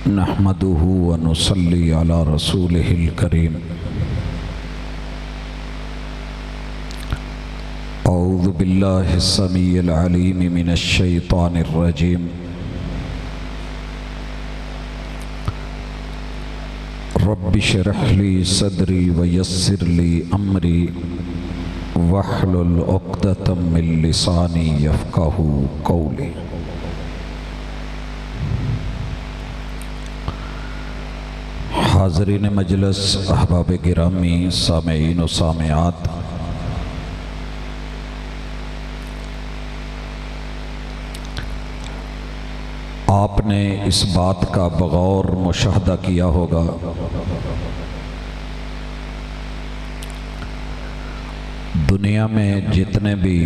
नहमदुहु व नुसल्ली अला रसूलिहिल करीम। औज़ु बिल्लाहिस समीइल अलीम मिनश शैतानिर रजीम। रब्बि श्रह ली सदरी व यस्सिर ली अमरी वहलुल उक़दतम मिन लिसानी यफ़क़हू क़ौली। हाज़रीन मजलिस, अहबाब गिरामी, सामेईन व सामेआत, आपने इस बात का बगौर मुशाहदा किया होगा दुनिया में जितने भी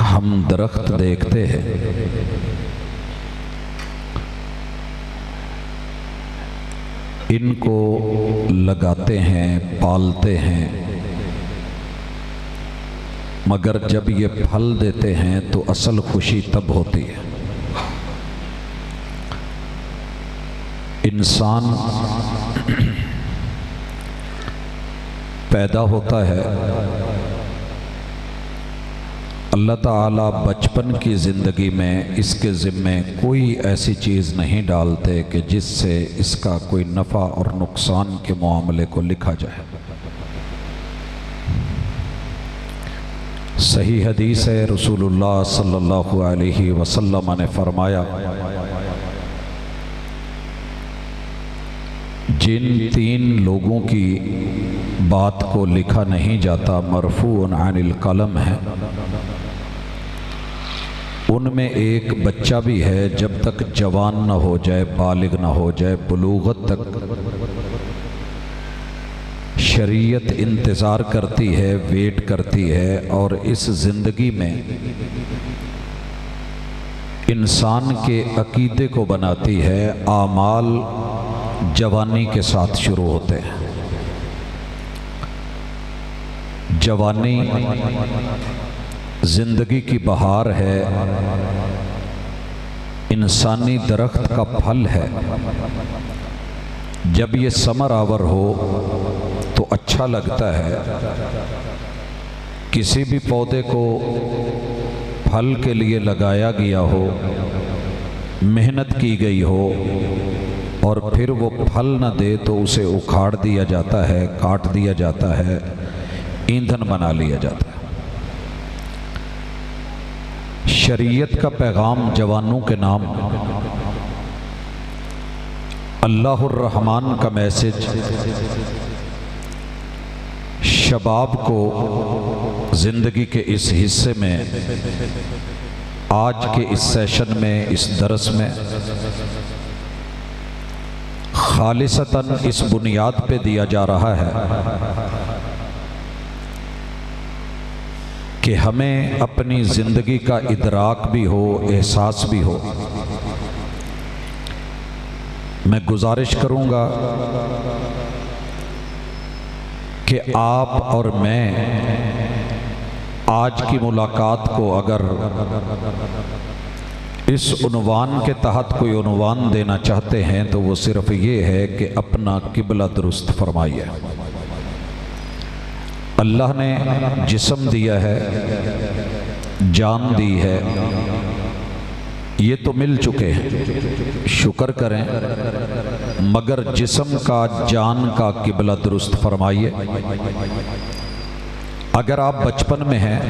हम दरख्त देखते हैं, इनको लगाते हैं, पालते हैं, मगर जब ये फल देते हैं तो असल खुशी तब होती है। इंसान पैदा होता है, अल्लाह ताला बचपन की ज़िंदगी में इसके ज़िम्मे कोई ऐसी चीज़ नहीं डालते कि जिससे इसका कोई नफ़ा और नुकसान के मामले को लिखा जाए। सही हदीस है, रसूलुल्लाह सल्लल्लाहु अलैहि वसल्लम ने फरमाया, जिन तीन लोगों की बात को लिखा नहीं जाता, मरफूअन अनिल कलम है, उनमें एक बच्चा भी है जब तक जवान न हो जाए, बालिग न हो जाए, बुलूगत तक शरीयत इंतज़ार करती है, वेट करती है, और इस ज़िंदगी में इंसान के अकीदे को बनाती है। आमाल जवानी के साथ शुरू होते हैं। जवानी ज़िंदगी की बहार है, इंसानी दरख्त का फल है। जब ये समर आवर हो तो अच्छा लगता है। किसी भी पौधे को फल के लिए लगाया गया हो, मेहनत की गई हो, और फिर वो फल न दे तो उसे उखाड़ दिया जाता है, काट दिया जाता है, ईंधन बना लिया जाता है। शरीयत का पैगाम जवानों के नाम, अल्लाहुर रहमान का मैसेज शबाब को ज़िंदगी के इस हिस्से में, आज के इस सेशन में, इस दरस में खालिसतन इस बुनियाद पे दिया जा रहा है कि हमें अपनी ज़िंदगी का इदराक भी हो, एहसास भी हो। मैं गुजारिश करूँगा कि आप और मैं आज की मुलाकात को अगर इस उन्वान के तहत कोई उन्वान देना चाहते हैं तो वो सिर्फ ये है कि अपना किबला दुरुस्त फरमाइए। अल्लाह ने जिस्म दिया है, जान दी है, ये तो मिल चुके हैं, शुक्र करें, मगर जिस्म का, जान का किबला दुरुस्त फरमाइए। अगर आप बचपन में हैं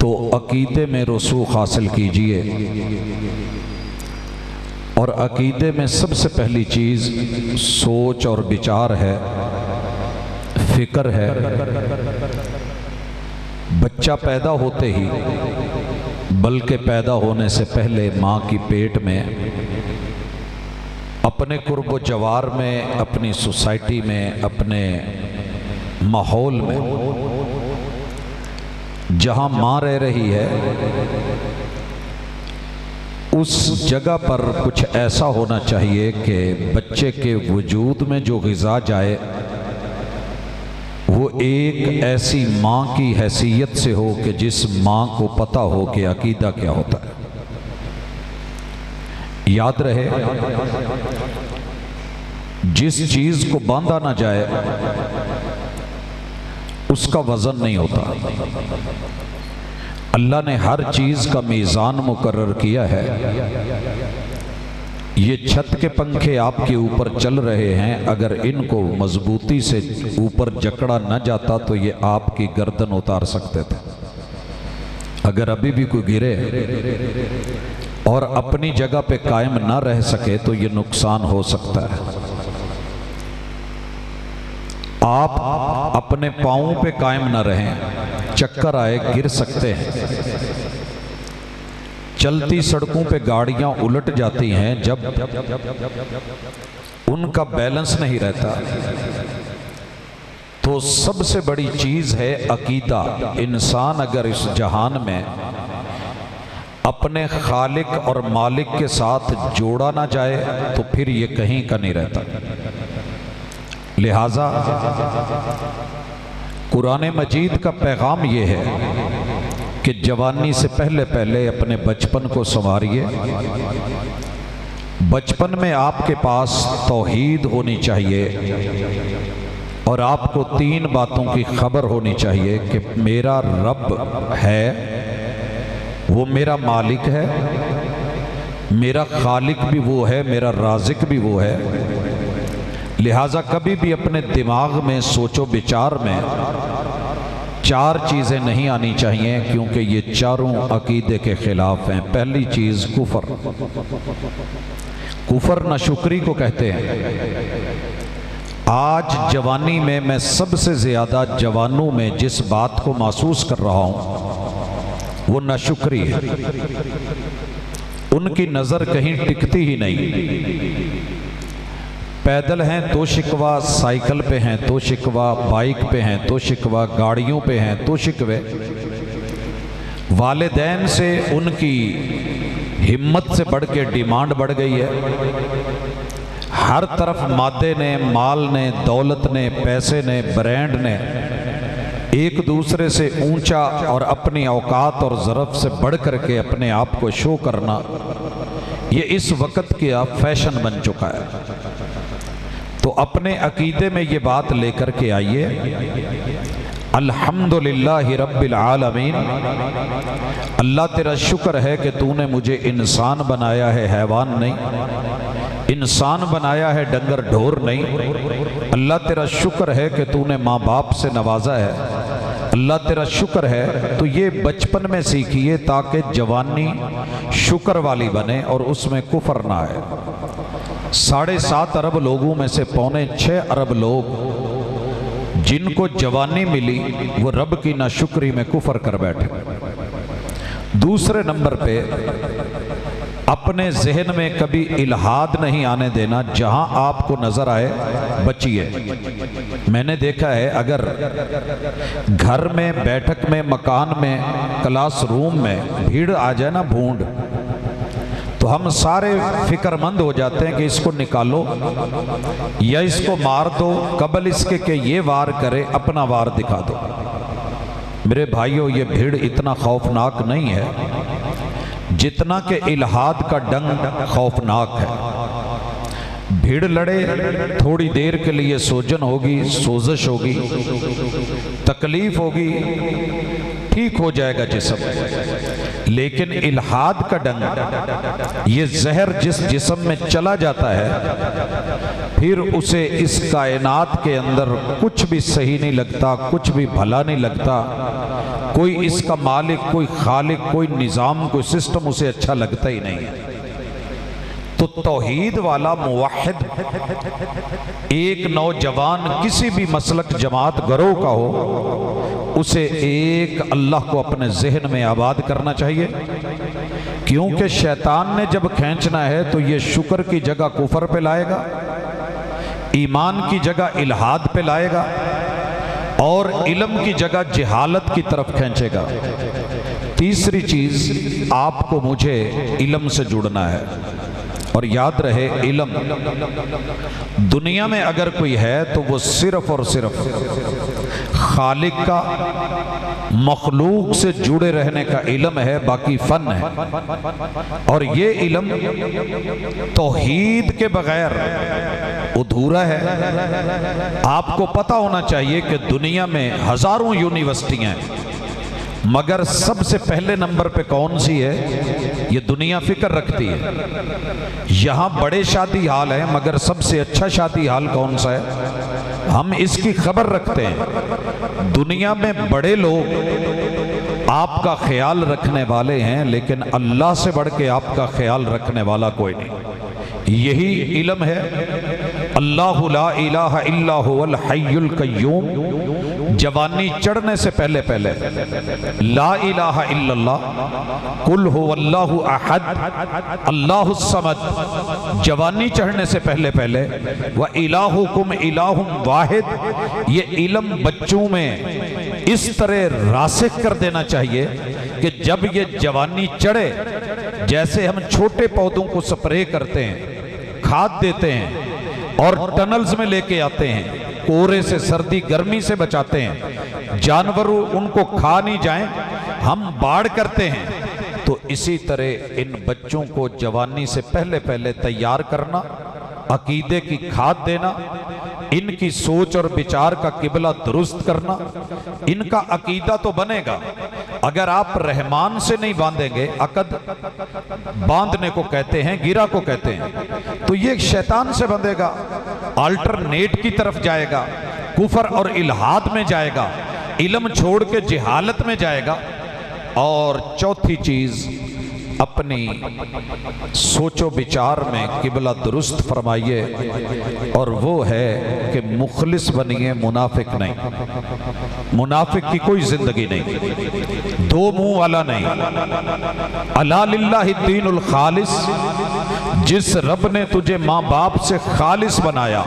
तो अकीदे में रसूख हासिल कीजिए, और अकीदे में सबसे पहली चीज़ सोच और विचार है, फिक्र है। बच्चा पैदा होते ही, बल्कि पैदा होने से पहले माँ की पेट में, अपने कुर्ब जवार में, अपनी सोसाइटी में, अपने माहौल में, जहाँ माँ रह रही है, उस जगह पर कुछ ऐसा होना चाहिए कि बच्चे के वजूद में जो ग़िज़ा जाए वो एक ऐसी माँ की हैसियत से हो कि जिस माँ को पता हो कि अकीदा क्या होता है। याद रहे, जिस चीज को बांधा ना जाए उसका वजन नहीं होता। अल्लाह ने हर चीज का मीज़ान मुकर्रर किया है। ये छत के पंखे आपके ऊपर चल रहे हैं, अगर इनको मजबूती से ऊपर जकड़ा न जाता तो ये आपकी गर्दन उतार सकते थे। अगर अभी भी कोई गिरे और अपनी जगह पे कायम ना रह सके तो ये नुकसान हो सकता है। आप अपने पांवों पे कायम न रहें, चक्कर आए गिर सकते हैं। चलती सड़कों पे गाड़ियां उलट जाती हैं जब उनका बैलेंस नहीं रहता। तो सबसे बड़ी चीज है अकीदा। इंसान अगर इस जहान में अपने खालिक और मालिक के साथ जोड़ा ना जाए तो फिर ये कहीं का नहीं रहता। लिहाजा कुरान मजीद का पैगाम ये है कि जवानी से पहले पहले अपने बचपन को संवारिए। बचपन में आपके पास तौहीद होनी चाहिए और आपको 3 बातों की खबर होनी चाहिए कि मेरा रब है, वो मेरा मालिक है, मेरा खालिक भी वो है, मेरा राज़िक भी वो है। लिहाजा कभी भी अपने दिमाग में सोचो विचार में 4 चीज़ें नहीं आनी चाहिए, क्योंकि ये चारों अकीदे के खिलाफ हैं। पहली चीज़ कुफर। कुफर नाशुक्री को कहते हैं। आज जवानी में मैं सबसे ज़्यादा जवानों में जिस बात को महसूस कर रहा हूँ वो नाशुक्री है। उनकी नज़र कहीं टिकती ही नहीं। पैदल हैं तो शिकवा, साइकिल पे हैं तो शिकवा, बाइक पे हैं तो शिकवा, गाड़ियों पे हैं तो शिकवे। वालिदैन से उनकी हिम्मत से बढ़ के डिमांड बढ़ गई है। हर तरफ मादे ने, माल ने, दौलत ने, पैसे ने, ब्रांड ने एक दूसरे से ऊंचा और अपनी औकात और ज़रफ़ से बढ़ करके अपने आप को शो करना, ये इस वक्त का फैशन बन चुका है। तो अपने अकीदे में ये बात लेकर के आइए, अल्हम्दुलिल्लाहि रब्बिल आलमीन। अल्लाह तेरा शुक्र है कि तूने मुझे इंसान बनाया है, हैवान नहीं। इंसान बनाया है, डंगर ढोर नहीं। अल्लाह तेरा शुक्र है कि तूने माँ बाप से नवाजा है। अल्लाह तेरा शुक्र है। तो ये बचपन में सीखिए ताकि जवानी शुक्र वाली बने और उसमें कुफर ना आए। 7.5 अरब लोगों में से 6.25 अरब लोग जिनको जवानी मिली वो रब की नाशुक्री में कुफर कर बैठे। दूसरे नंबर पे अपने जहन में कभी इल्हाद नहीं आने देना। जहां आपको नजर आए बचिए। मैंने देखा है अगर घर में, बैठक में, मकान में, क्लासरूम में भीड़ आ जाए ना, भूंड, तो हम सारे फिक्रमंद हो जाते हैं कि इसको निकालो या इसको मार दो, कबल इसके कि ये वार करे, अपना वार दिखा दो। मेरे भाइयों, ये भीड़ इतना खौफनाक नहीं है जितना कि इल्हाद का डंग खौफनाक है। भीड़ लड़े, थोड़ी देर के लिए सोजन होगी, सोजश होगी, तकलीफ होगी, ठीक हो जाएगा जिस्म। लेकिन इल्हाद का डंग, ये जहर जिस जिस्म में चला जाता है फिर उसे इस कायनात के अंदर कुछ भी सही नहीं लगता, कुछ भी भला नहीं लगता। कोई इसका मालिक, कोई खालिक, कोई निज़ाम, कोई सिस्टम उसे अच्छा लगता ही नहीं है। तो तौहीद वाला मुवहिद एक नौजवान किसी भी मसलक जमात गरोह का हो, उसे एक अल्लाह को अपने जहन में आबाद करना चाहिए। क्योंकि शैतान ने जब खींचना है तो ये शुक्र की जगह कुफर पे लाएगा, ईमान की जगह इल्हाद पे लाएगा और इल्म की जगह जहालत की तरफ खींचेगा। तीसरी चीज, आपको मुझे इल्म से जुड़ना है। और याद रहे, इल्म दुनिया में अगर कोई है तो वो सिर्फ और सिर्फ खालिक का, मखलूक से जुड़े रहने का इल्म है, बाकी फन है। और ये इल्म तौहीद के बगैर अधूरा है। आपको पता होना चाहिए कि दुनिया में हजारों यूनिवर्सिटियां हैं, मगर सबसे पहले नंबर पे कौन सी है ये दुनिया फिक्र रखती है। यहाँ बड़े शादी हाल हैं, मगर सबसे अच्छा शादी हाल कौन सा है हम इसकी खबर रखते हैं। दुनिया में बड़े लोग आपका ख्याल रखने वाले हैं, लेकिन अल्लाह से बढ़ के आपका ख्याल रखने वाला कोई नहीं। यही इल्म है। अल्लाहु ला इलाहा इल्ला हुवल हय्युल कय्यूम। जवानी चढ़ने से पहले पहले ला इलाहा इल्लल्लाह कुल हुवल्लाहु अहद अल्लाहुस समद। जवानी चढ़ने से पहले पहले व इलाहुकुम इलाहुम वाहिद। ये इल्म बच्चों में इस तरह रासिख कर देना चाहिए कि जब ये जवानी चढ़े, जैसे हम छोटे पौधों को स्प्रे करते हैं, खाद देते हैं और टनल्स में लेके आते हैं, कोहरे से, सर्दी गर्मी से बचाते हैं, जानवर उनको खा नहीं जाएं, हम बाढ़ करते हैं। तो इसी तरह इन बच्चों को जवानी से पहले पहले तैयार करना, अकीदे की खाद देना, इनकी सोच और विचार का किबला दुरुस्त करना। इनका अकीदा तो बनेगा, अगर आप रहमान से नहीं बांधेंगे, अकद बांधने को कहते हैं, गिरा को कहते हैं, तो ये शैतान से बंधेगा, अल्टरनेट की तरफ जाएगा, कुफर और इल्हाद में जाएगा, इल्म छोड़ के जिहालत में जाएगा। और चौथी चीज, अपनी सोचो विचार में किबला दुरुस्त फरमाइए, और वो है कि मुखलिस बनिए, मुनाफिक नहीं। मुनाफिक की कोई जिंदगी नहीं, दो मुंह वाला नहीं। अला लिल्लाहि दीनुल खालिस। जिस रब ने तुझे माँ बाप से खालिस बनाया,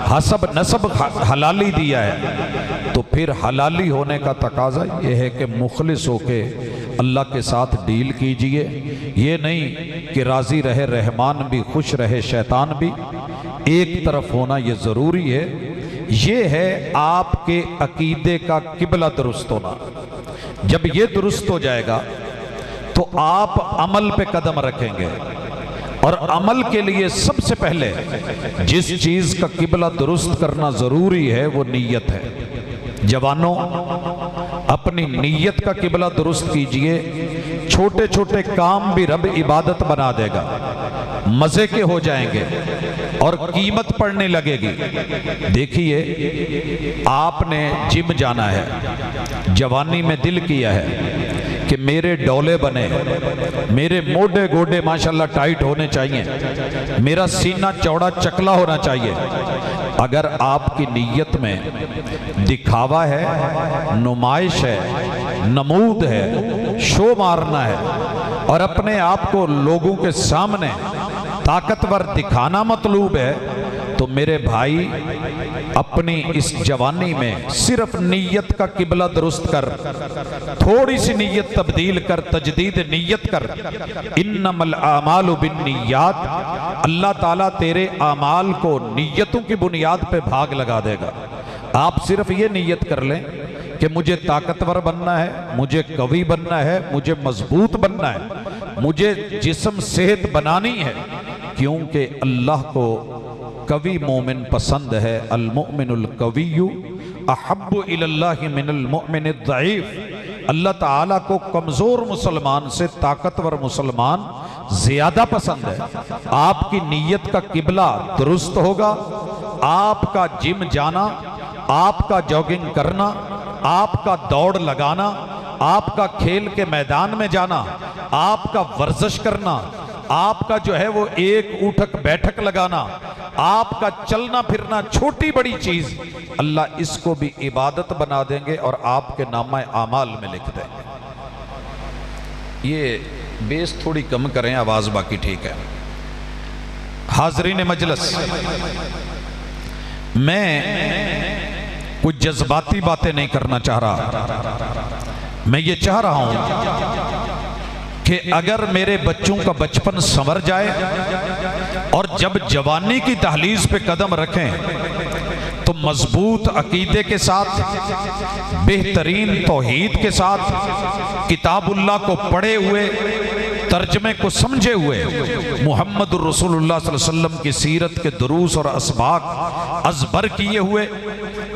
हसब नसब हलाली दिया है, तो फिर हलाली होने का तकाजा ये है कि मुखलिस होके अल्लाह के साथ डील कीजिए। ये नहीं कि राजी रहे रहमान भी, खुश रहे शैतान भी, एक तरफ होना ये ज़रूरी है। ये है आपके अकीदे का किबला दुरुस्त होना। जब ये दुरुस्त हो जाएगा तो आप अमल पे कदम रखेंगे, और अमल के लिए सबसे पहले जिस चीज़ का किबला दुरुस्त करना ज़रूरी है वो नीयत है। जवानों, अपनी नीयत का किबला दुरुस्त कीजिए। छोटे छोटे काम भी रब इबादत बना देगा, मजे के हो जाएंगे और कीमत पड़ने लगेगी। देखिए, आपने जिम जाना है, जवानी में दिल किया है कि मेरे डोले बने, मेरे मोटे गोडे माशाल्लाह टाइट होने चाहिए, मेरा सीना चौड़ा चकला होना चाहिए। अगर आपकी नीयत में दिखावा है, नुमाइश है, नमूद है, शो मारना है, और अपने आप को लोगों के सामने ताकतवर दिखाना मतलूब है, तो मेरे भाई अपनी इस जवानी में सिर्फ नीयत का किबला दुरुस्त कर, थोड़ी सी नीयत तब्दील कर, तजदीद नीयत कर। इन्नमल आमालु बिन्नियात। अल्लाह ताला तेरे आमाल को नीयतों की बुनियाद पे भाग लगा देगा। आप सिर्फ ये नीयत कर लें कि मुझे ताकतवर बनना है, मुझे कवि बनना है, मुझे मजबूत बनना है, मुझे जिस्म सेहत बनानी है, क्योंकि अल्लाह को कवि मोमिन पसंद है। अल मुमिनुल कविय्यु अहब्बु इलल्लाहि मिनल मुमिनिद ज़ईफ़। अल्लाह ताला को कमज़ोर मुसलमान से ताकतवर मुसलमान ज़्यादा पसंद है। आपकी नीयत का किबला दुरुस्त होगा, आपका जिम जाना, आपका जॉगिंग करना, आपका दौड़ लगाना, आपका खेल के मैदान में जाना, आपका वर्जिश करना, आपका जो है वो एक उठक बैठक लगाना, आपका चलना फिरना, छोटी बड़ी चीज अल्लाह इसको भी इबादत बना देंगे और आपके नामा आमाल में लिख देंगे। ये बेस थोड़ी कम करें, आवाज बाकी ठीक है। हाज़रीन मजलिस, मैं कुछ जज्बाती बातें नहीं करना चाह रहा। मैं ये चाह रहा हूं कि अगर मेरे बच्चों का बचपन संवर जाए और जब जवानी की दहलीज पे कदम रखें तो मजबूत अकीदे के साथ, बेहतरीन तौहीद के साथ, किताबुल्लाह को पढ़े हुए, तर्जमे को समझे हुए, मुहम्मदुर रसूलुल्लाह सल्लल्लाहु अलैहि वसल्लम की सीरत के दुरूस और असबाक अज़बर किए हुए,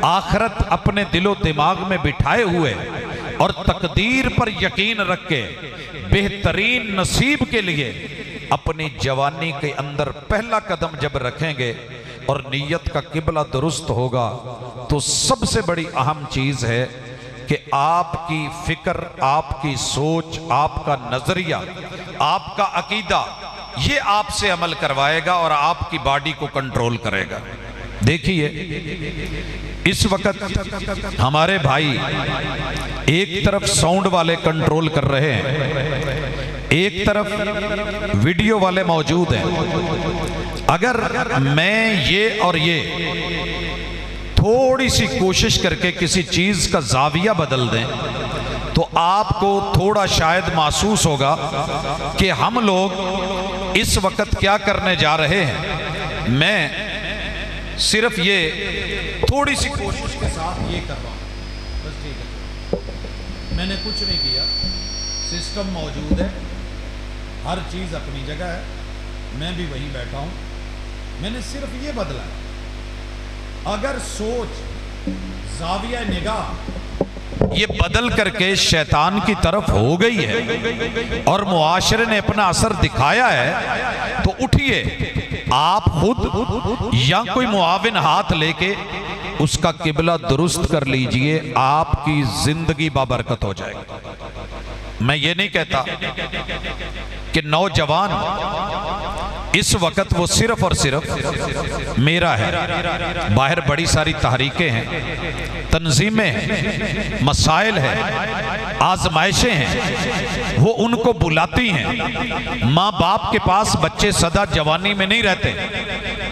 आखिरत अपने दिलो दिमाग में बिठाए हुए और तकदीर पर यकीन रख के बेहतरीन नसीब के लिए अपनी जवानी के अंदर पहला कदम जब रखेंगे और नीयत का किबला दुरुस्त होगा, तो सबसे बड़ी अहम चीज है कि आपकी फिक्र, आपकी सोच, आपका नजरिया, आपका अकीदा, ये आपसे अमल करवाएगा और आपकी बॉडी को कंट्रोल करेगा। देखिए इस वक्त हमारे भाई एक तरफ साउंड वाले कंट्रोल कर रहे हैं, एक तरफ वीडियो वाले मौजूद हैं। अगर मैं ये और ये थोड़ी सी कोशिश करके किसी चीज का जाविया बदल दें, तो आपको थोड़ा शायद महसूस होगा कि हम लोग इस वक्त क्या करने जा रहे हैं। मैं सिर्फ ये थोड़ी सी कोशिश के साथ ये कर रहा हूं, बस ठीक है, मैंने कुछ नहीं किया, सिस्टम मौजूद है, हर चीज अपनी जगह है, मैं भी वहीं बैठा हूं, मैंने सिर्फ ये बदला है। अगर सोच, जाविया निगाह ये बदल करके शैतान की तरफ हो गई है और मुआशरे ने अपना असर दिखाया है, तो उठिए आप खुद या कोई मुआविन हाथ लेके उसका किबला दुरुस्त कर लीजिए, आपकी जिंदगी बाबरकत हो जाएगी। मैं ये नहीं कहता कि नौजवान इस वक्त वो सिर्फ और सिर्फ मेरा है, बाहर बड़ी सारी तहरीकें हैं, तंजीमें हैं, मसाइल हैं, आजमाइशें हैं, वो उनको बुलाती हैं। माँ बाप के पास बच्चे सदा जवानी में नहीं रहते,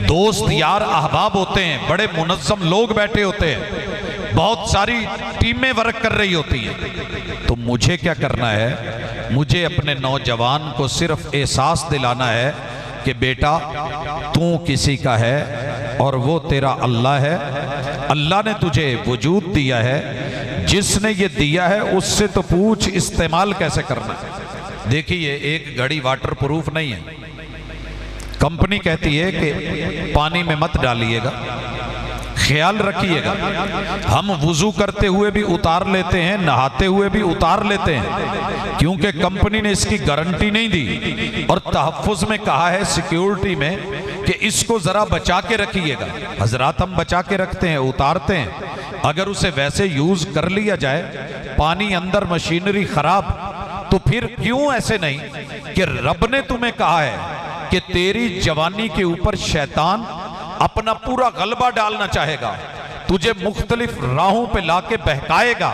दोस्त यार अहबाब होते हैं, बड़े मुनज़्ज़म लोग बैठे होते हैं, बहुत सारी टीमें वर्क कर रही होती हैं। तो मुझे क्या करना है, मुझे अपने नौजवान को सिर्फ एहसास दिलाना है कि बेटा तू किसी का है और वो तेरा अल्लाह है। अल्लाह ने तुझे वजूद दिया है, जिसने ये दिया है उससे तो पूछ इस्तेमाल कैसे करना है। देखिए एक घड़ी वाटर प्रूफ नहीं है, कंपनी कहती है कि पानी में मत डालिएगा, ख्याल रखिएगा। हम वुजू करते हुए भी उतार लेते हैं, नहाते हुए भी उतार लेते हैं, क्योंकि कंपनी ने इसकी गारंटी नहीं दी और तहफ़्फ़ुज़ में कहा है, सिक्योरिटी में, कि इसको जरा बचा के रखिएगा। हजरात हम बचा के रखते हैं, उतारते हैं, अगर उसे वैसे यूज कर लिया जाए, पानी अंदर, मशीनरी खराब, तो फिर क्यों ऐसे नहीं कि रब ने तुम्हें कहा है कि तेरी जवानी के ऊपर शैतान अपना पूरा गलबा डालना चाहेगा, तुझे मुख्तलिफ राहों पे लाके बहकाएगा,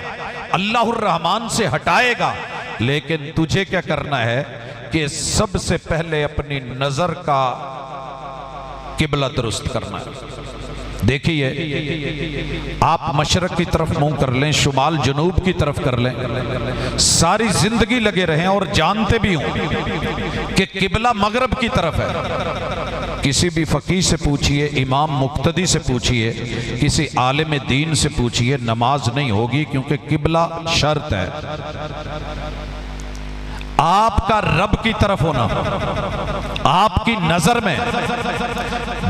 अल्लाहुर रहमान से हटाएगा, लेकिन तुझे क्या करना है कि सबसे पहले अपनी नजर का किबला दुरुस्त करना है। देखिए आप मशरक की तरफ मुंह कर लें, शुमाल जनूब की तरफ कर लें, सारी जिंदगी लगे रहें और जानते भी हों कि किबला मगरब की तरफ है। किसी भी फकीह से पूछिए, इमाम मुक्तदी से पूछिए, किसी आलिम दीन से पूछिए, नमाज नहीं होगी, क्योंकि किबला शर्त है। आपका रब की तरफ होना, आपकी नजर में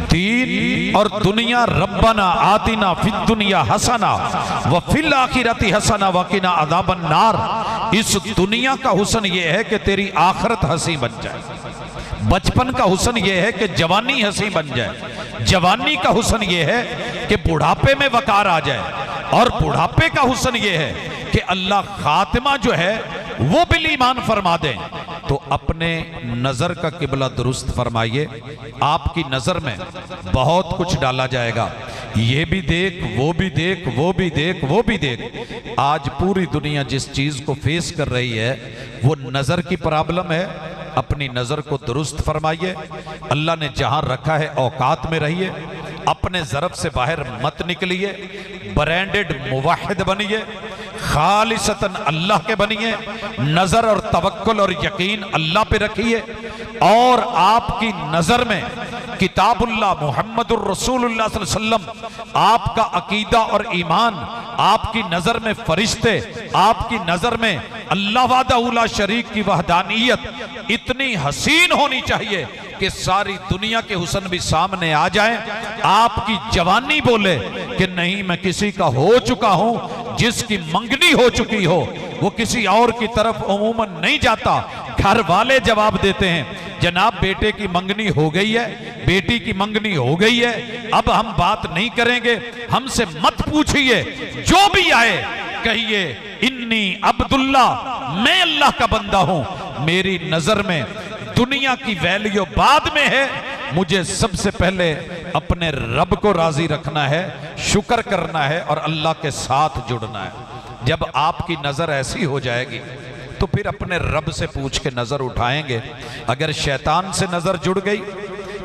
दीन और दुनिया, रब्बना आतिना फिद दुनिया हसना व फिल आखिरती हसना वकिना अज़ाबन नार। इस दुनिया का हुस्न ये है कि तेरी आखिरत हंसी बन जाए, बचपन का हुस्न ये है कि जवानी हंसी बन जाए, जवानी का हुस्न ये है कि बुढ़ापे में वकार आ जाए, और बुढ़ापे का हुस्न ये है कि अल्लाह खातिमा जो है वो बिल ईमान फरमा दे। तो अपने नजर का किबला दुरुस्त फरमाइए, आपकी नजर में बहुत कुछ डाला जाएगा, ये भी देख, वो भी देख, वो भी देख, वो भी देख। आज पूरी दुनिया जिस चीज को फेस कर रही है वो नजर की प्रॉब्लम है। अपनी नजर को दुरुस्त फरमाइए, अल्लाह ने जहां रखा है औकात में रहिए, अपने ज़रफ़ से बाहर मत निकलिए, ब्रांडेड मुवाहिद बनिए, खालिसतन अल्लाह के बनिए, नजर और तवक्कुल और यकीन अल्लाह पे रखिए, और आपकी नजर में किताबुल्लाह मुहम्मदुर रसूलुल्लाह सल्लल्लाहु अलैहि वसल्लम, आपका अकीदा और ईमान, आपकी नजर में फरिश्ते, आपकी नजर में अल्लाह वाहदहू ला शरीक की वहदानियत इतनी हसीन होनी चाहिए कि सारी दुनिया के हुस्न भी सामने आ जाएं। आपकी जवानी बोले कि नहीं, मैं किसी का हो चुका हूं, जिसकी मंगनी हो चुकी हो वो किसी और की तरफ उमूमन नहीं जाता। घर वाले जवाब देते हैं, जनाब बेटे की मंगनी हो गई है, बेटी की मंगनी हो गई है, अब हम बात नहीं करेंगे, हमसे मत पूछिए, जो भी आए कहिए इन्नी अब्दुल्ला, मैं अल्लाह का बंदा हूं, मेरी नजर में दुनिया की वैल्यू बाद में है, मुझे सबसे पहले अपने रब को राजी रखना है, शुक्र करना है और अल्लाह के साथ जुड़ना है। जब आपकी नजर ऐसी हो जाएगी तो फिर अपने रब से पूछ के नजर उठाएंगे। अगर शैतान से नजर जुड़ गई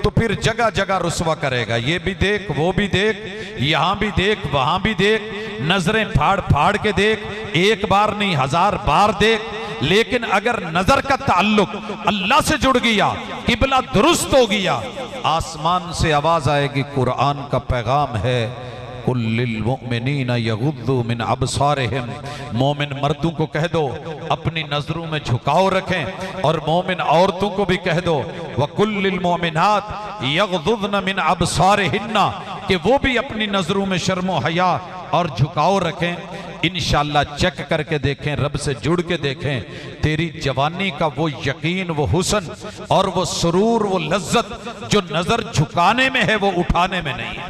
तो फिर जगह जगह रुसवा करेगा, ये भी देख, वो भी देख, यहां भी देख, वहां भी देख, नजरें फाड़ फाड़ के देख, एक बार नहीं 1000 बार देख। लेकिन अगर नजर का ताल्लुक अल्लाह से जुड़ गया, किबला दुरुस्त हो गया, आसमान से आवाज आएगी, कुरान का पैगाम है, कुल्लिल मुमिनीना यगुद्दू मिन अबसारिहिम, मोमिन मर्दों को कह दो अपनी नजरों में झुकाव रखें, और मोमिन औरतों को भी कह दो वकुल्लिल मोमिनात यगुद्दन मिन अबसारिहिन्ना, कि वो भी अपनी नजरों में शर्मो हया और झुकाव रखें। इंशाअल्लाह चेक करके देखें, रब से जुड़ के देखें, तेरी जवानी का वो यकीन, वो हुस्न और वो सुरूर, वो लज्जत जो नजर झुकाने में है वो उठाने में नहीं है।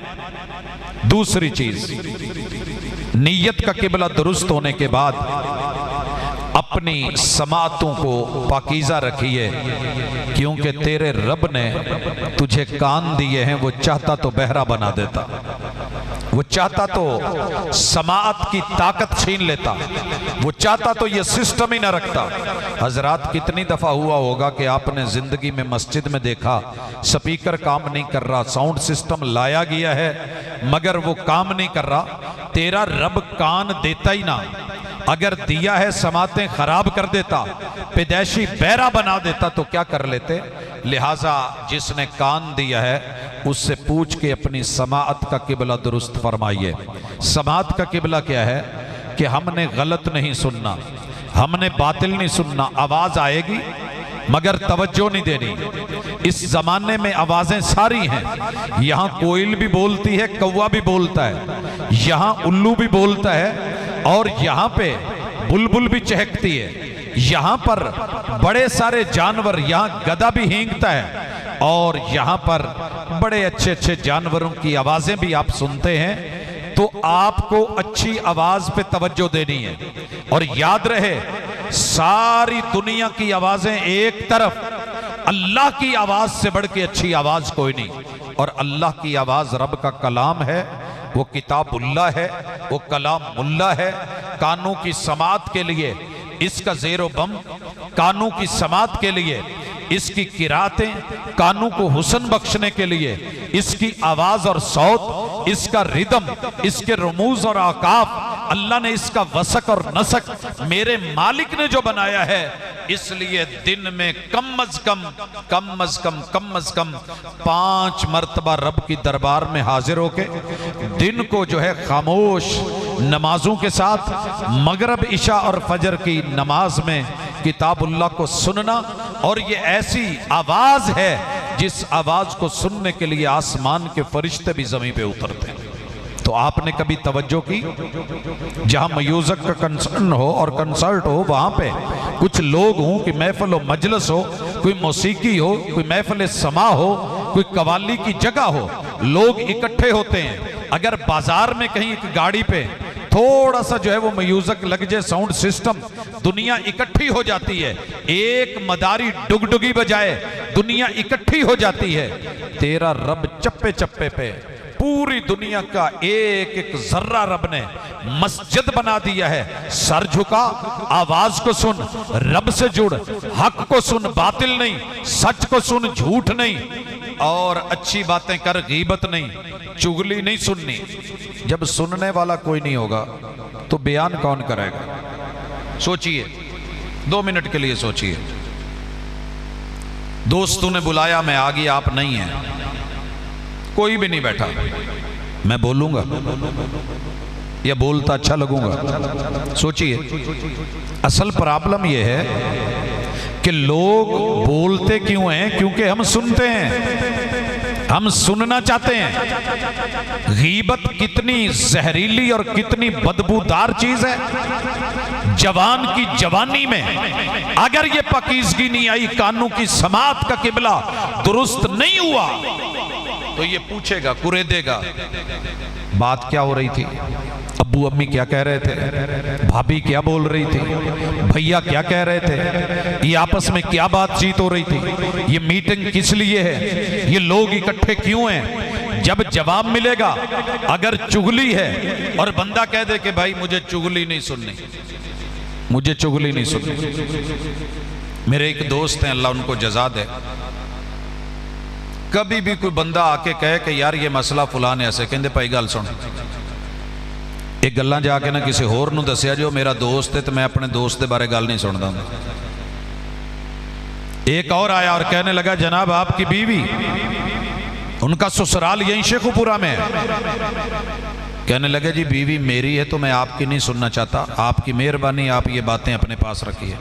दूसरी चीज, नीयत का किबला दुरुस्त होने के बाद अपनी समातों को पाकीज़ा रखिए, क्योंकि तेरे रब ने तुझे कान दिए हैं, वो चाहता तो बहरा बना देता, वो चाहता तो समाअत की ताकत छीन लेता, वो चाहता तो ये सिस्टम ही ना रखता। हजरात, कितनी दफा हुआ होगा कि आपने जिंदगी में मस्जिद में देखा स्पीकर काम नहीं कर रहा, साउंड सिस्टम लाया गया है मगर वो काम नहीं कर रहा। तेरा रब कान देता ही ना, अगर दिया है समातें खराब कर देता, पैदाइशी बहरा बना देता तो क्या कर लेते। लिहाजा जिसने कान दिया है उससे पूछ के अपनी समाअत का किबला दुरुस्त फरमाइए। समाअत का किबला क्या है कि हमने गलत नहीं सुनना, हमने बातिल नहीं सुनना। आवाज आएगी मगर तवज्जो नहीं देनी। इस जमाने में आवाजें सारी हैं, यहाँ कोयल भी बोलती है, कौवा भी बोलता है, यहाँ उल्लू भी बोलता है, और यहाँ पे बुलबुल भी चहकती है, यहाँ पर बड़े सारे जानवर, यहाँ गधा भी हींगता है, और यहाँ पर बड़े अच्छे अच्छे जानवरों की आवाजें भी आप सुनते हैं। तो आपको अच्छी आवाज पे तवज्जो देनी है, और याद रहे सारी दुनिया की आवाजें एक तरफ, अल्लाह की आवाज से बढ़ के अच्छी आवाज कोई नहीं। और अल्लाह की आवाज रब का कलाम है, वो किताबुल्लाह है, वो कलामुल्लाह है। कानों की समात के लिए इसका ज़ेरो बम, कानों की समात के लिए इसकी किरातें, कानों को हुस्न बख्शने के लिए इसकी आवाज और सौत, इसका रिदम, इसके रमूज और आकाफ, अल्लाह ने इसका वसक और नसक मेरे मालिक ने जो बनाया है। इसलिए दिन में कम अज कम 5 मरतबा रब की दरबार में हाजिर होके दिन को जो है खामोश नमाजों के साथ, मगरब, इशा और फजर की नमाज में किताबुल्लाह को सुनना। और ये ऐसी आवाज है जिस आवाज को सुनने के लिए आसमान के फरिश्ते भी जमीन पे उतरते हैं। तो आपने कभी तवज्जो की, जहां म्यूजिक का कंसर्न हो और कंसर्ट हो, वहां पे कुछ लोग हों कि महफिल हो, मजलिस हो, कोई मौसीकी हो, कोई महफिल समा हो, कोई कवाली की जगह हो, लोग इकट्ठे होते हैं। अगर बाजार में कहीं एक गाड़ी पे थोड़ा सा जो है वो म्यूजिक लग जाए, साउंड सिस्टम, दुनिया इकट्ठी हो जाती है। एक मदारी डुगडुगी बजाए, दुनिया इकट्ठी हो जाती है। तेरा रब चप्पे चप्पे पे पूरी दुनिया का एक एक जर्रा रब ने मस्जिद बना दिया है। सर झुका, आवाज को सुन, रब से जुड़, हक को सुन, बातिल नहीं, सच को सुन, झूठ नहीं, और अच्छी बातें कर, गीबत नहीं, चुगली नहीं सुननी। जब सुनने वाला कोई नहीं होगा तो बयान कौन करेगा? सोचिए, 2 मिनट के लिए सोचिए। दोस्तों ने बुलाया, मैं आ गया, आप नहीं हैं, कोई भी नहीं बैठा, मैं बोलूंगा या बोलता अच्छा लगूंगा? सोचिए, असल प्रॉब्लम यह है कि लोग बोलते क्यों हैं? क्योंकि हम सुनते हैं, हम सुनना चाहते हैं। गीबत कितनी जहरीली और कितनी बदबूदार चीज है। जवान की जवानी में अगर ये पाकीज़गी नहीं आई, कानों की समात का किबला दुरुस्त नहीं हुआ, तो ये पूछेगा, कुरेदेगा, बात क्या हो रही थी, अब्बू अम्मी क्या कह रहे थे, भाभी क्या बोल रही थी, भैया क्या कह रहे थे, ये आपस में क्या बातचीत हो रही थी, ये मीटिंग किस लिए है, ये लोग इकट्ठे क्यों हैं। जब जवाब मिलेगा, अगर चुगली है और बंदा कह दे कि भाई मुझे चुगली नहीं सुननी, मुझे चुगली नहीं सुननी। मेरे एक दोस्त हैं, अल्लाह उनको जज़ा दे, कभी भी कोई बंदा आके कहे कि यार ये मसला फुला ने ऐसे कहते, भाई गल सुन, एक गल्लां जाके ना किसी होर नूं दस्सिया जो मेरा दोस्त है, तो मैं अपने दोस्त के बारे गल नहीं सुनता। एक और आया और कहने लगा, जनाब आपकी बीवी, उनका ससुराल यहीं शेखुपुरा में है। कहने लगे जी बीवी मेरी है तो मैं आपकी नहीं सुनना चाहता, आपकी मेहरबानी, आप ये बातें अपने पास रखिए।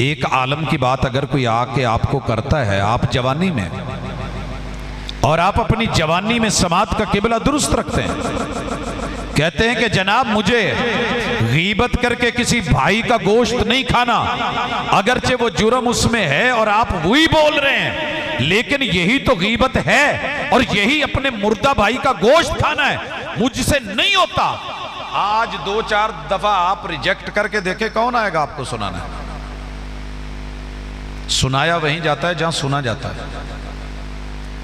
एक आलम की बात अगर कोई आके आपको करता है, आप जवानी में और आप अपनी जवानी में समात का किबला दुरुस्त रखते हैं, कहते हैं कि जनाब मुझे गीबत करके किसी भाई का गोश्त नहीं खाना, अगरचे वो जुर्म उसमें है और आप वही बोल रहे हैं, लेकिन यही तो गीबत है और यही अपने मुर्दा भाई का गोश्त खाना है, मुझसे नहीं होता। आज 2-4 दफा आप रिजेक्ट करके देखे, कौन आएगा आपको सुनाना? सुनाया वहीं जाता है जहां सुना जाता है।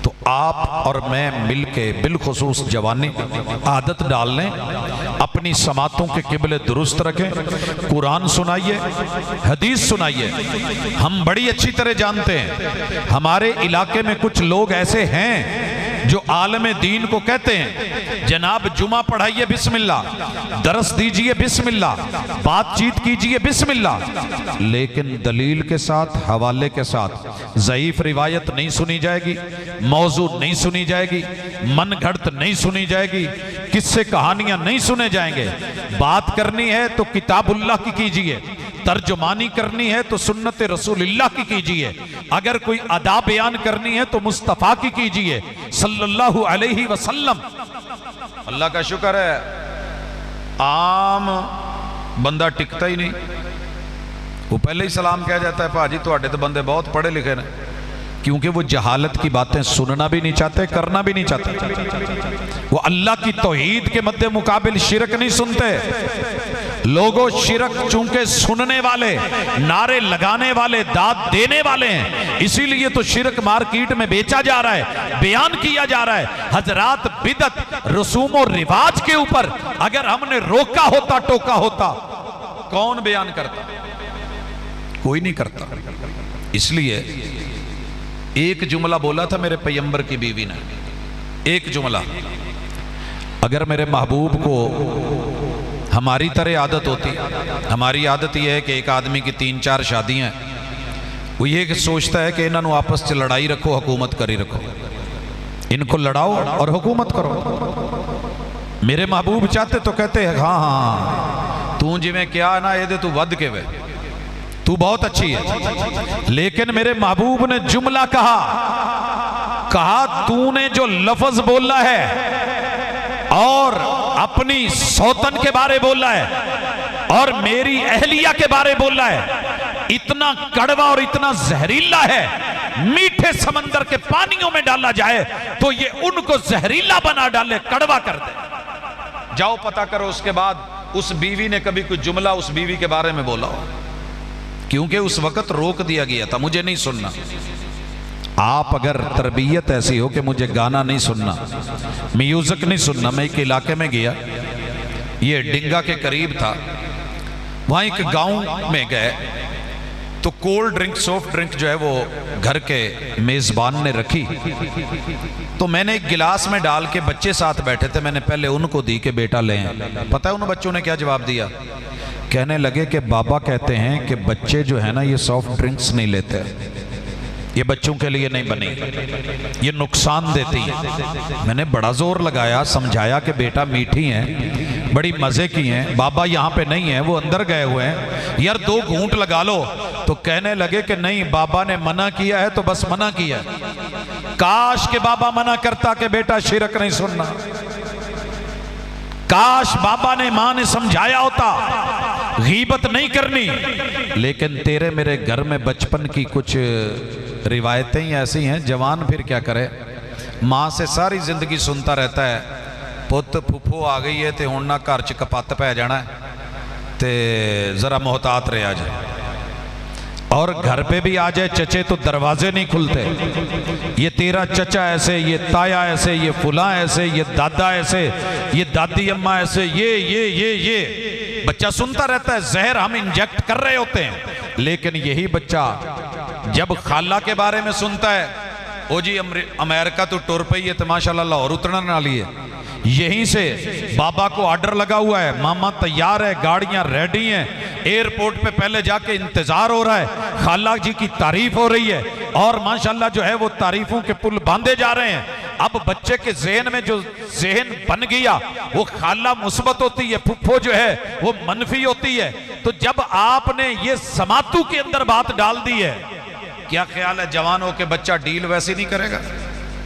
तो आप और मैं मिलके बिलखुसूस जवानी आदत डाल लें, अपनी समातों के किबले दुरुस्त रखें, कुरान सुनाइए, हदीस सुनाइए। हम बड़ी अच्छी तरह जानते हैं हमारे इलाके में कुछ लोग ऐसे हैं जो आलम दीन को कहते हैं जनाब जुमा पढ़ाइए बिस्मिल्लाह, दरस दीजिए बिस्मिल्लाह, बातचीत कीजिए बिस्मिल्लाह, लेकिन दलील के साथ, हवाले के साथ ज़ईफ रिवायत नहीं सुनी जाएगी, मौजू नहीं सुनी जाएगी, मन घड़त नहीं सुनी जाएगी, किस्से कहानियां नहीं सुने जाएंगे। बात करनी है तो किताबुल्लाह की कीजिए, तर्जुमानी करनी है तो सुन्नत रसूलुल्लाह की कीजिए, अगर कोई अदा बयान करनी है तो मुस्तफ़ा की कीजिए सल्लल्लाहु अलैहि वसल्लम। अल्लाह का शुक्र है आम बंदा टिकता ही नहीं, वो पहले ही सलाम कह जाता है, भाजी तुहाडे तो बंदे बहुत पढ़े लिखे ने, क्योंकि वो जहालत की बातें सुनना भी नहीं चाहते, करना भी नहीं चाहते। वो अल्लाह की तौहीद के मद्दे मुकाबिल शिरक नहीं सुनते। लोगों शिरक चूंकि सुनने वाले, नारे लगाने वाले, दाद देने वाले हैं, इसीलिए तो शिरक मार्केट में बेचा जा रहा है, बयान किया जा रहा है। हजरात बिदत, रसूम और रिवाज के ऊपर अगर हमने रोका होता, टोका होता, कौन बयान करता? कोई नहीं करता। इसलिए एक जुमला बोला था मेरे पैगंबर की बीवी ने, एक जुमला, अगर मेरे महबूब को हमारी तरह आदत होती, हमारी आदत यह है कि एक आदमी की 3-4 शादियां हैं, वो ये सोचता है कि इन्होंने आपस में लड़ाई रखो, हुकूमत करी रखो, इनको लड़ाओ और हुकूमत करो। मेरे महबूब चाहते तो कहते हैं हाँ हाँ तू जिवें क्या ना ये तू वध के वे, तू बहुत अच्छी है। लेकिन मेरे महबूब ने जुमला कहा तूने जो लफ्ज बोला है और अपनी सौतन के बारे बोला है और मेरी अहलिया के बारे बोला है, इतना कड़वा और इतना जहरीला है, मीठे समंदर के पानियों में डाला जाए तो ये उनको जहरीला बना डाले, कड़वा कर दे। जाओ पता करो उसके बाद उस बीवी ने कभी कोई जुमला उस बीवी के बारे में बोला हो, क्योंकि उस वक्त रोक दिया गया था, मुझे नहीं सुनना। आप अगर तरबियत ऐसी हो कि मुझे गाना नहीं सुनना, म्यूजिक नहीं सुनना, मैं एक इलाके में गया, ये डिंगा के करीब था, वहां एक गांव में गए तो कोल्ड ड्रिंक, सॉफ्ट ड्रिंक जो है वो घर के मेजबान ने रखी, तो मैंने एक गिलास में डाल के, बच्चे साथ बैठे थे, मैंने पहले उनको दी कि बेटा लें। पता है उन बच्चों ने क्या जवाब दिया? कहने लगे कि बाबा कहते हैं कि बच्चे जो है ना ये सॉफ्ट ड्रिंक्स नहीं लेते। ये बच्चों के लिए नहीं बनी, ये नुकसान देती है। मैंने बड़ा जोर लगाया, समझाया कि बेटा मीठी हैं, बड़ी मज़े की हैं, बाबा यहाँ पे नहीं है, वो अंदर गए हुए हैं, यार 2 घूंट लगा लो। तो कहने लगे कि नहीं, बाबा ने मना किया है तो बस मना किया है। काश के बाबा मना करता कि बेटा शिरक नहीं सुनना, काश बाबा ने, मां ने समझाया होता गीबत नहीं करनी। लेकिन तेरे मेरे घर में बचपन की कुछ रिवायतें ही ऐसी हैं, जवान फिर क्या करे, मां से सारी जिंदगी सुनता रहता है, पुत फुफो आ गई है तो हुण ना घर च कपत्त पै जाना है, ते जरा मोहतात रहा जाए। और घर पे भी आ जाए चचे तो दरवाजे नहीं खुलते, ये तेरा चचा ऐसे, ये ताया ऐसे, ये फुला ऐसे, ये दादा ऐसे, ये दादी अम्मा ऐसे, ये बच्चा सुनता रहता है। जहर हम इंजेक्ट कर रहे होते हैं, लेकिन यही बच्चा जब खाला के बारे में सुनता है, ओ जी अमेरिका तो टुर पई है तो माशाल्लाह लाहौर उतरना ना लिए, यहीं से बाबा को ऑर्डर लगा हुआ है, मामा तैयार है, गाड़ियां रेडी हैं, एयरपोर्ट पे पहले जाके इंतजार हो रहा है, खाला जी की तारीफ हो रही है, और माशाल्लाह जो है वो तारीफों के पुल बांधे जा रहे हैं। अब बच्चे के ज़हन में जो ज़हन बन गया, वो खाला मुस्बत होती है, फुफ्फो जो है वो मनफी होती है। तो जब आपने ये समातू के अंदर बात डाल दी है, क्या ख्याल है जवान हो के बच्चा डील वैसी नहीं करेगा?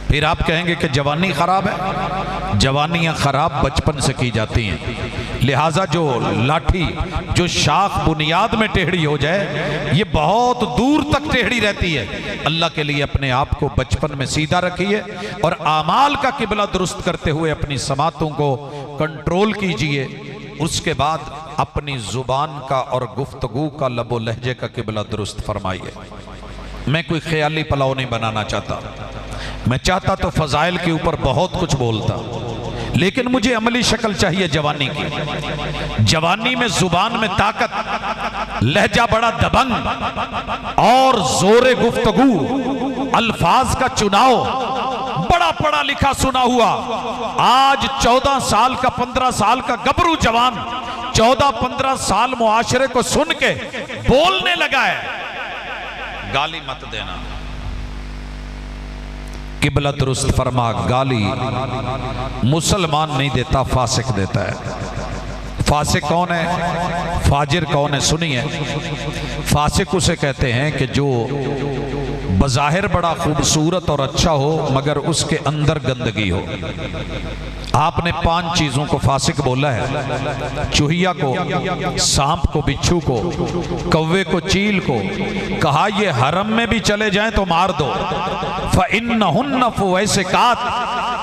फिर आप कहेंगे कि जवानी खराब है। जवानियां खराब बचपन से की जाती हैं, लिहाजा जो लाठी जो शाख बुनियाद में टेढ़ी हो जाए, ये बहुत दूर तक टेढ़ी रहती है। अल्लाह के लिए अपने आप को बचपन में सीधा रखिए और आमाल का किबला दुरुस्त करते हुए अपनी समातों को कंट्रोल कीजिए। उसके बाद अपनी जुबान का और गुफ्तगू का लबो लहजे का किबला दुरुस्त फरमाइए। मैं कोई ख्याली पलाव नहीं बनाना चाहता, मैं चाहता तो फजाइल के ऊपर बहुत कुछ बोलता, लेकिन मुझे अमली शक्ल चाहिए जवानी की। जवानी में जुबान में ताकत, लहजा बड़ा दबंग और जोरे गुफ्तगू, अल्फाज का चुनाव, बड़ा पढ़ा लिखा सुना हुआ। आज 14 साल का 15 साल का गबरू जवान 14-15 साल मुआशरे को सुन के बोलने लगा है। गाली मत देना, किबला दुरुस्त फरमा। गाली मुसलमान नहीं देता, फासिक देता है। फासिक कौन है, फाजिर कौन है? सुनिए, फासिक उसे कहते हैं कि जो बज़ाहिर बड़ा खूबसूरत और अच्छा हो मगर उसके अंदर गंदगी हो। आपने 5 चीजों को फासिक बोला है, चूहिया को, सांप को, बिच्छू को, कौवे को, चील को। कहा ये हरम में भी चले जाएं तो मार दो। फ़इन्नहुन्न फ़वासिकात,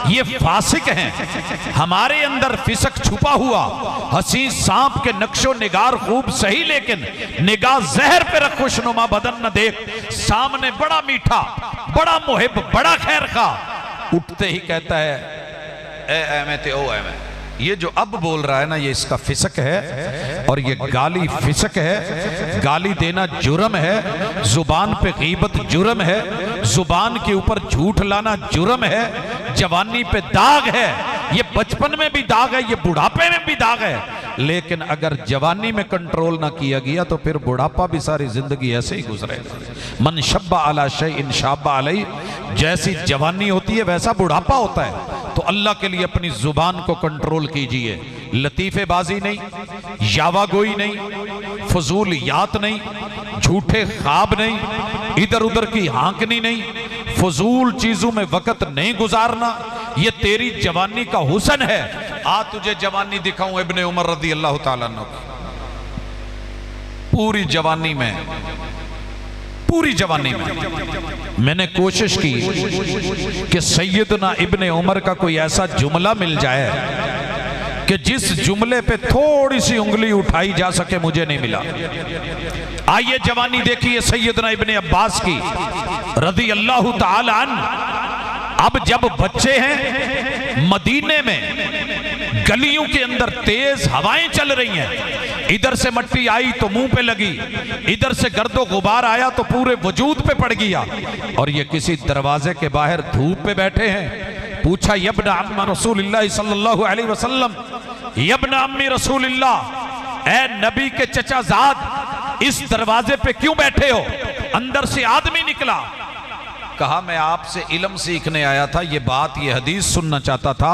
ये फासिक हैं। हमारे अंदर फिसक छुपा हुआ, हसी सांप के नक्शो निगार खूब सही, लेकिन निगाह जहर पे रख, खुशनुमा बदन न देख। सामने बड़ा मीठा, बड़ा मुहिब, बड़ा खैर खा, उठते ही कहता है ए ते ओ मैं। ये जो अब बोल रहा है ना, ये इसका फिसक है, और ये गाली फिसक है। गाली देना जुर्म है, जुबान पे गीबत जुर्म है, जुबान के ऊपर झूठ लाना जुर्म है। जवानी पे दाग है, ये बचपन में भी दाग है, ये बुढ़ापे में भी दाग है। लेकिन अगर जवानी में कंट्रोल ना किया गया तो फिर बुढ़ापा भी सारी जिंदगी ऐसे ही गुजरेगा। मन शब्बा अला शैइन शाब्बा अलैहि, जैसी जवानी होती है वैसा बुढ़ापा होता है। तो अल्लाह के लिए अपनी जुबान को कंट्रोल कीजिए। लतीफेबाजी नहीं, यावागोई नहीं, फजूल यात नहीं, झूठे ख्वाब नहीं, इधर उधर की हांकनी नहीं, फजूल चीजों में वक्त नहीं गुजारना। ये तेरी जवानी का हुसन है। आ तुझे जवानी दिखाऊं इब्ने उमर रदी अल्लाह ताला अन्हु, पूरी जवानी में, पूरी जवानी में मैंने कोशिश की कि सैयदना इब्ने उमर का कोई ऐसा जुमला मिल जाए कि जिस जुमले पे थोड़ी सी उंगली उठाई जा सके, मुझे नहीं मिला। आइए जवानी देखिए सैयदना इब्ने अब्बास की रदी अल्लाह ताला अन्हु। अब जब बच्चे हैं, मदीने में गलियों के अंदर तेज हवाएं चल रही हैं, इधर से मट्टी आई तो मुंह पे लगी, इधर से गर्दो गुबार आया तो पूरे वजूद पे पड़ गया, और ये किसी दरवाजे के बाहर धूप पे बैठे हैं। पूछा यब्ना अम्मा रसूलिल्लाह सल्लल्लाहु अलैहि वसल्लम, यब्ना अम्मी रसूलिल्लाह, ए नबी के चचाजाद, इस दरवाजे पे क्यों बैठे हो? अंदर से आदमी निकला, कहा मैं आपसे इल्म सीखने आया था, ये बात ये हदीस सुनना चाहता था,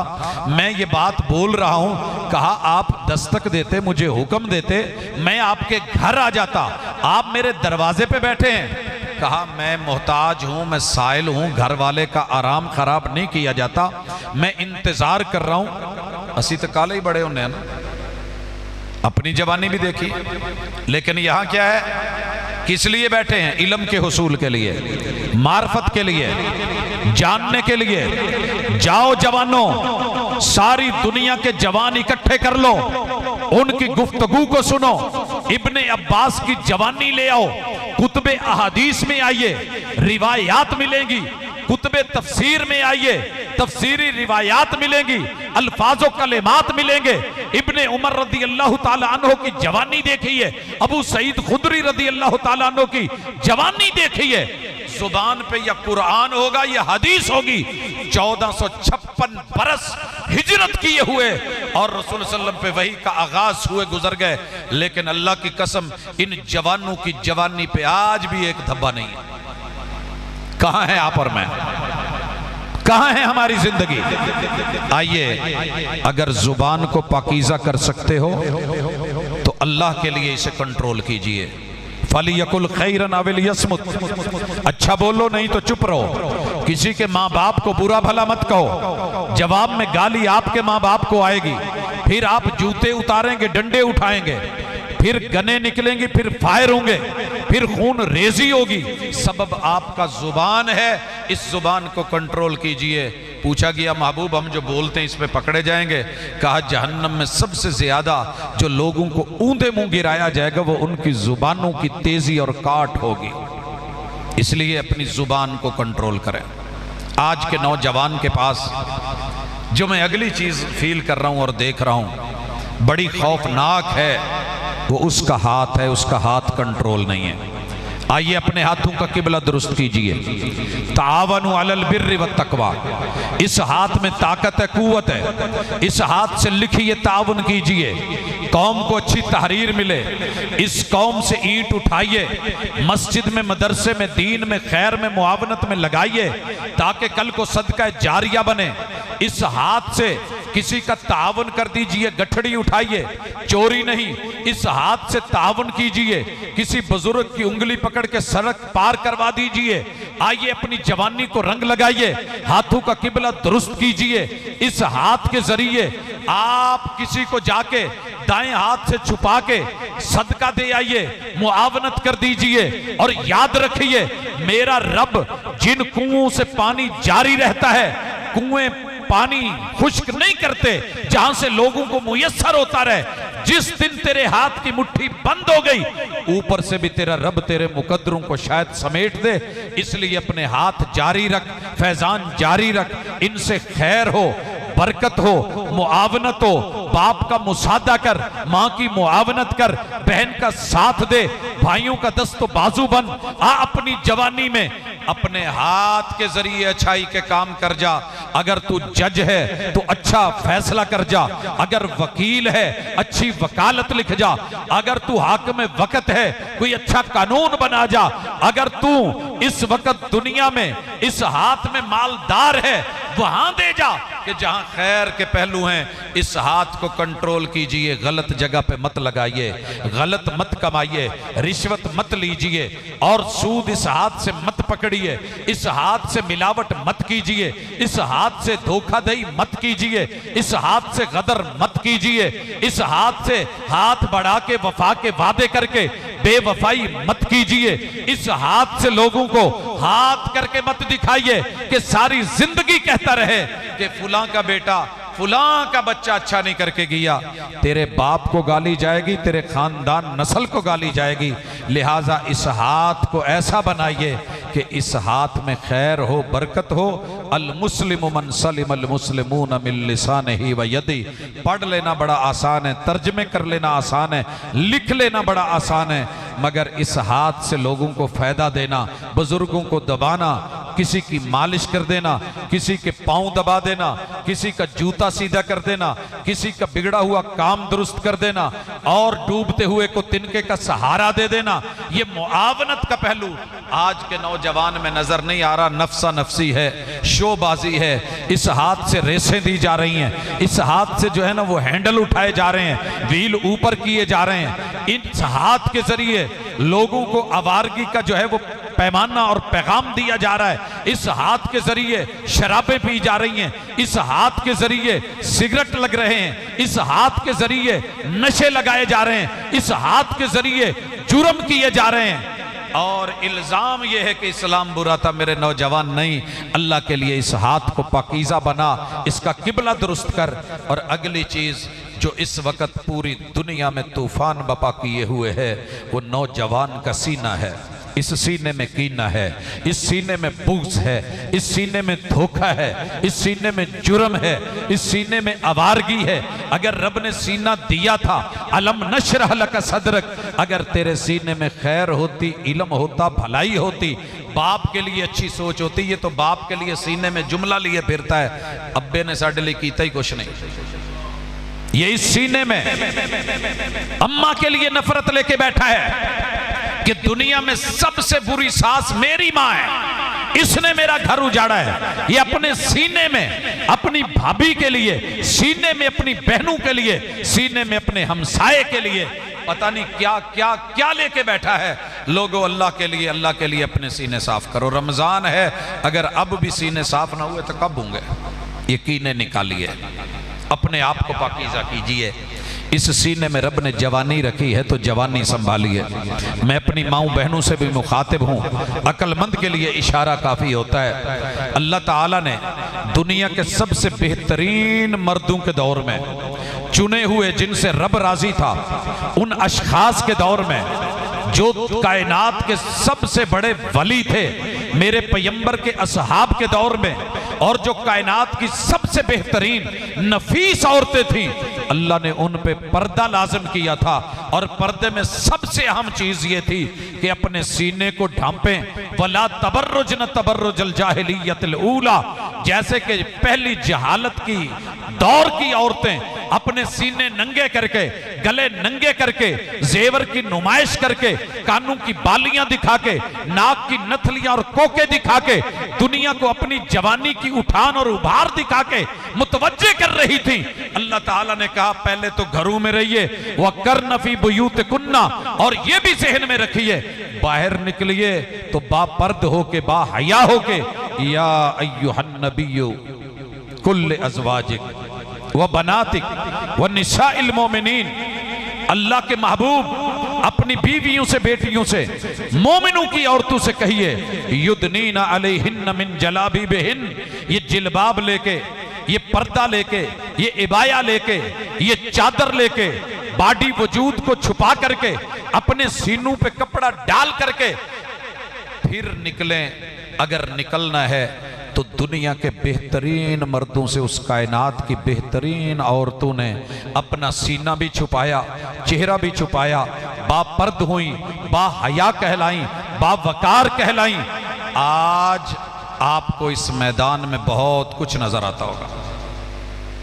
मैं ये बात बोल रहा हूं। कहा आप दस्तक देते, मुझे हुक्म देते, मैं आपके घर आ जाता, आप मेरे दरवाजे पे बैठे हैं। कहा मैं मोहताज हूं, मैं साइल हूं, घर वाले का आराम खराब नहीं किया जाता, मैं इंतजार कर रहा हूं। असी तो काले ही बड़े होने हैं ना, अपनी जवानी भी देखी, लेकिन यहां क्या है, किस लिए बैठे हैं? इल्म के हुसूल के लिए, मार्फत के लिए, जानने के लिए। जाओ जवानों, सारी दुनिया के जवान इकट्ठे कर लो, उनकी गुफ्तगू को सुनो, इब्ने अब्बास की जवानी ले आओ, कुतुबे अहादीस में आइए, रिवायात मिलेंगी, कुतुबे तफसीर में आइए, तफसीरी रिवायात मिलेंगी, अल्फाजो कलेमात मिलेंगे। इब्ने उमर रदी अल्लाह ताला अन्हो की जवानी देखिए, अबू सईद खुदरी रदी अल्लाह ताला अन्हो की जवानी देखिए। जुबान पे या कुरान होगा या हदीस होगी। 1456 बरस हिजरत किए हुए और रसूल सल्लल्लाहु अलैहि वसल्लम पे वही का आगाज हुए गुजर गए, लेकिन अल्लाह की कसम इन जवानों की जवानी पे आज भी एक धब्बा नहीं है। कहां है आप और मैं, कहां है हमारी जिंदगी? आइए, अगर जुबान को पाकीज़ा कर सकते हो तो अल्लाह के लिए इसे कंट्रोल कीजिए। फलियकुल खैरन अविल यसमुत, अच्छा बोलो नहीं तो चुप रहो। किसी के माँ बाप को बुरा भला मत कहो, जवाब में गाली आपके माँ बाप को आएगी, फिर आप जूते उतारेंगे, डंडे उठाएंगे, फिर गने निकलेंगी, फिर फायर होंगे, फिर खून रेजी होगी। सबब आपका जुबान है, इस जुबान को कंट्रोल कीजिए। पूछा गया महबूब हम जो बोलते हैं इस पे पकड़े जाएंगे? कहा जहन्नम में सबसे ज्यादा जो लोगों को ऊंधे मुंह गिराया जाएगा वो उनकी जुबानों की तेजी और काट होगी। इसलिए अपनी जुबान को कंट्रोल करें। आज के नौजवान के पास जो मैं अगली चीज फील कर रहा हूं और देख रहा हूं, बड़ी खौफनाक है, वो उसका हाथ है, उसका हाथ कंट्रोल नहीं है। आइए अपने हाथों का किबला दुरुस्त कीजिए। तावनु अलल बिर्रि व तकवा, इस हाथ में ताकत है, कुव्वत है, इस हाथ से लिखिए, तावन कीजिए, कौम को अच्छी तहरीर मिले, इस कौम से ईंट उठाइए, मस्जिद में, मदरसे में, दीन में, खैर में, मुआवनत में लगाइए, ताकि कल को सदका जारिया बने। इस हाथ से किसी का तावन कर दीजिए, गठड़ी उठाइए, चोरी नहीं, इस हाथ से तावन कीजिए, किसी बुजुर्ग की उंगली पकड़ के सड़क पार करवा दीजिए। आइए अपनी जवानी को रंग लगाइए, हाथों का किबला दुरुस्त कीजिए। इस हाथ के जरिए आप किसी को जाके दाएं हाथ से छुपा के सदका दे आइए, मुआवनत कर दीजिए। और याद रखिए, मेरा रब जिन कुओं से पानी जारी रहता है, कुएं पानी खुश्क नहीं करते, जहां से लोगों को मुयस्सर होता रहे। जिस दिन तेरे हाथ की मुट्ठी बंद हो गई, ऊपर से भी तेरा रब तेरे मुकद्दरों को शायद समेट दे। इसलिए अपने हाथ जारी रख, फैजान जारी रख, इनसे खैर हो, बरकत हो, मुआवनत हो। बाप का मुसादा कर, माँ की मुआवनत कर, बहन का साथ दे, भाइयों का दस्तो बाजू बन। आ अपनी जवानी में अपने हाथ के जरिए अच्छाई के काम कर जा। अगर तू जज है तो अच्छा फैसला कर जा, अगर वकील है अच्छी वकालत लिख जा, अगर तू हाकिम वक्त है कोई अच्छा कानून बना जा। अगर तू इस वक्त दुनिया में इस हाथ में मालदार है, वहां दे जा कि जहां खैर के पहलू हैं। इस हाथ को कंट्रोल कीजिए, गलत जगह पे मत लगाइए, गलत मत कमाइए, रिश्वत मत लीजिए और सूद इस हाथ से मत पकड़िए, इस हाथ से मिलावट मत कीजिए, इस हाथ से धोखाधड़ी मत कीजिए, इस हाथ से गदर मत कीजिए, इस हाथ से हाथ बढ़ा के वफा के वादे करके बेवफाई मत कीजिए। इस हाथ से लोगों को हाथ करके मत दिखाइए कि सारी जिंदगी कहता रहे कि फुलां का बेटा, फुलां का बच्चा अच्छा नहीं करके गया। तेरे बाप को गाली जाएगी, तेरे खानदान नस्ल को गाली जाएगी। लिहाजा इस हाथ को ऐसा बनाइए कि इस हाथ में खैर हो, बरकत हो। अल मुस्लिमु मन सलिम अल मुस्लिमून मिन लिसानिही व यदी। पढ़ लेना बड़ा आसान है, तर्जमे कर लेना आसान है, लिख लेना बड़ा आसान है, मगर इस हाथ से लोगों को फायदा देना, बुजुर्गों को दबाना, किसी की मालिश कर देना, किसी के पांव दबा देना, किसी का जूता सीधा कर देना, किसी का बिगड़ा हुआ काम दुरुस्त कर देना और डूबते हुए को तिनके का सहारा दे देना, ये मुआवनत का पहलू आज के नौजवान में नजर नहीं आ रहा। नफ्सा नफसी है, शोबाजी है, इस हाथ से रेसें दी जा रही हैं, इस हाथ से जो है ना वो हैंडल उठाए जा रहे हैं, व्हील ऊपर किए जा रहे हैं। इस हाथ के जरिए लोगों को आवारगी का जो है वो पैमाना और पैगाम दिया जा रहा है। इस हाथ के जरिए शराबें पी जा रही हैं, इस हाथ के जरिए सिगरेट लग रहे हैं, इस हाथ के जरिए नशे लगाए जा रहे हैं, इस हाथ के जरिए जुर्म किए जा रहे हैं। और इल्जाम यह है कि इस्लाम बुरा था। मेरे नौजवान, नहीं, अल्लाह के लिए इस हाथ को पाकीज़ा बना, इसका किबला दुरुस्त कर। और अगली चीज जो इस वक्त पूरी दुनिया में तूफान बपा किए हुए है वो नौजवान का सीना है। इस सीने में कीना है, इस सीने में बुग़्ज़ है, इस सीने में धोखा है, इस सीने में जुर्म है, इस सीने में आवारगी है। अगर रब ने सीना दिया था, अलम नशरह लका सदरक, अगर तेरे सीने में खैर होती, इल्म होता, भलाई होती, बाप के लिए अच्छी सोच होती, ये तो बाप के लिए सीने में जुमला लिए फिरता है, अब्बे ने साडे लिए कीता ही कुछ नहीं। ये इस सीने में अम्मा के लिए नफरत लेके बैठा है कि दुनिया में सबसे बुरी सास मेरी माँ है, इसने मेरा घर उजाड़ा है। ये अपने सीने में अपनी भाभी के लिए, सीने में अपनी बहनों के लिए, सीने में अपने हमसाये के लिए पता नहीं क्या क्या क्या लेके बैठा है। लोगों, अल्लाह के लिए अपने सीने साफ करो। रमजान है, अगर अब भी सीने साफ ना हुए तो कब होंगे? यकीन निकालिए, अपने आप को पाकीज़ा कीजिए। इस सीने में रब ने जवानी रखी है तो जवानी संभालिए। मैं अपनी माँओं बहनों से भी मुखातिब हूँ, अक्लमंद के लिए इशारा काफ़ी होता है। अल्लाह ताला ने दुनिया के सबसे बेहतरीन मर्दों के दौर में चुने हुए, जिनसे रब राजी था, उन अशखास के दौर में जो कायनात के सबसे बड़े वली थे, मेरे पैगंबर के असहाब के दौर में, और जो कायनात की सबसे बेहतरीन नफीस औरतें थीं, अल्लाह ने उन पे पर्दा लाज़िम किया था। और पर्दे में सबसे अहम चीज ये थी कि अपने सीने को ढांपें। वला तबर्रुजन तबर्रुजल जाहिलियतिल ऊला, जैसे कि पहली जहालत की दौर की औरतें अपने सीने नंगे करके, गले नंगे करके, जेवर की नुमाइश करके, कानों की बालियां दिखा के, नाक की नथलियां और कोके दिखा के, दुनिया को अपनी जवानी की उठान और उभार दिखा के मुतवज्जे कर रही थी। अल्लाह ताला ने कहा पहले तो घरों में रहिए, वक़र्न फी बुयूतिकुन्ना, और ये भी ज़हन में रखिए बाहर निकलिए तो बापर्द होके, बाहया होके, या अय्युहन नबिय्यु कुल्ल अज़वाजिक व बनातिक व निसाइल मोमिनीन, अल्लाह के महबूब अपनी बीवियों से, बेटियों से, मोमिनों की औरतों से कहिए, युदनीना अलैहिन्न मिन जलाबिबिहिन, ये जिलबाब लेके, ये पर्दा लेके, ये इबाया लेके, ये चादर लेके, बॉडी वजूद को छुपा करके, अपने सीनों पे कपड़ा डाल करके फिर निकलें। अगर निकलना है तो दुनिया के बेहतरीन मर्दों से, उस कायनात की बेहतरीन औरतों ने अपना सीना भी छुपाया, चेहरा भी छुपाया, बापर्द हुई, बाहया कहलाई, बावकार कहलाई। आज आपको इस मैदान में बहुत कुछ नजर आता होगा।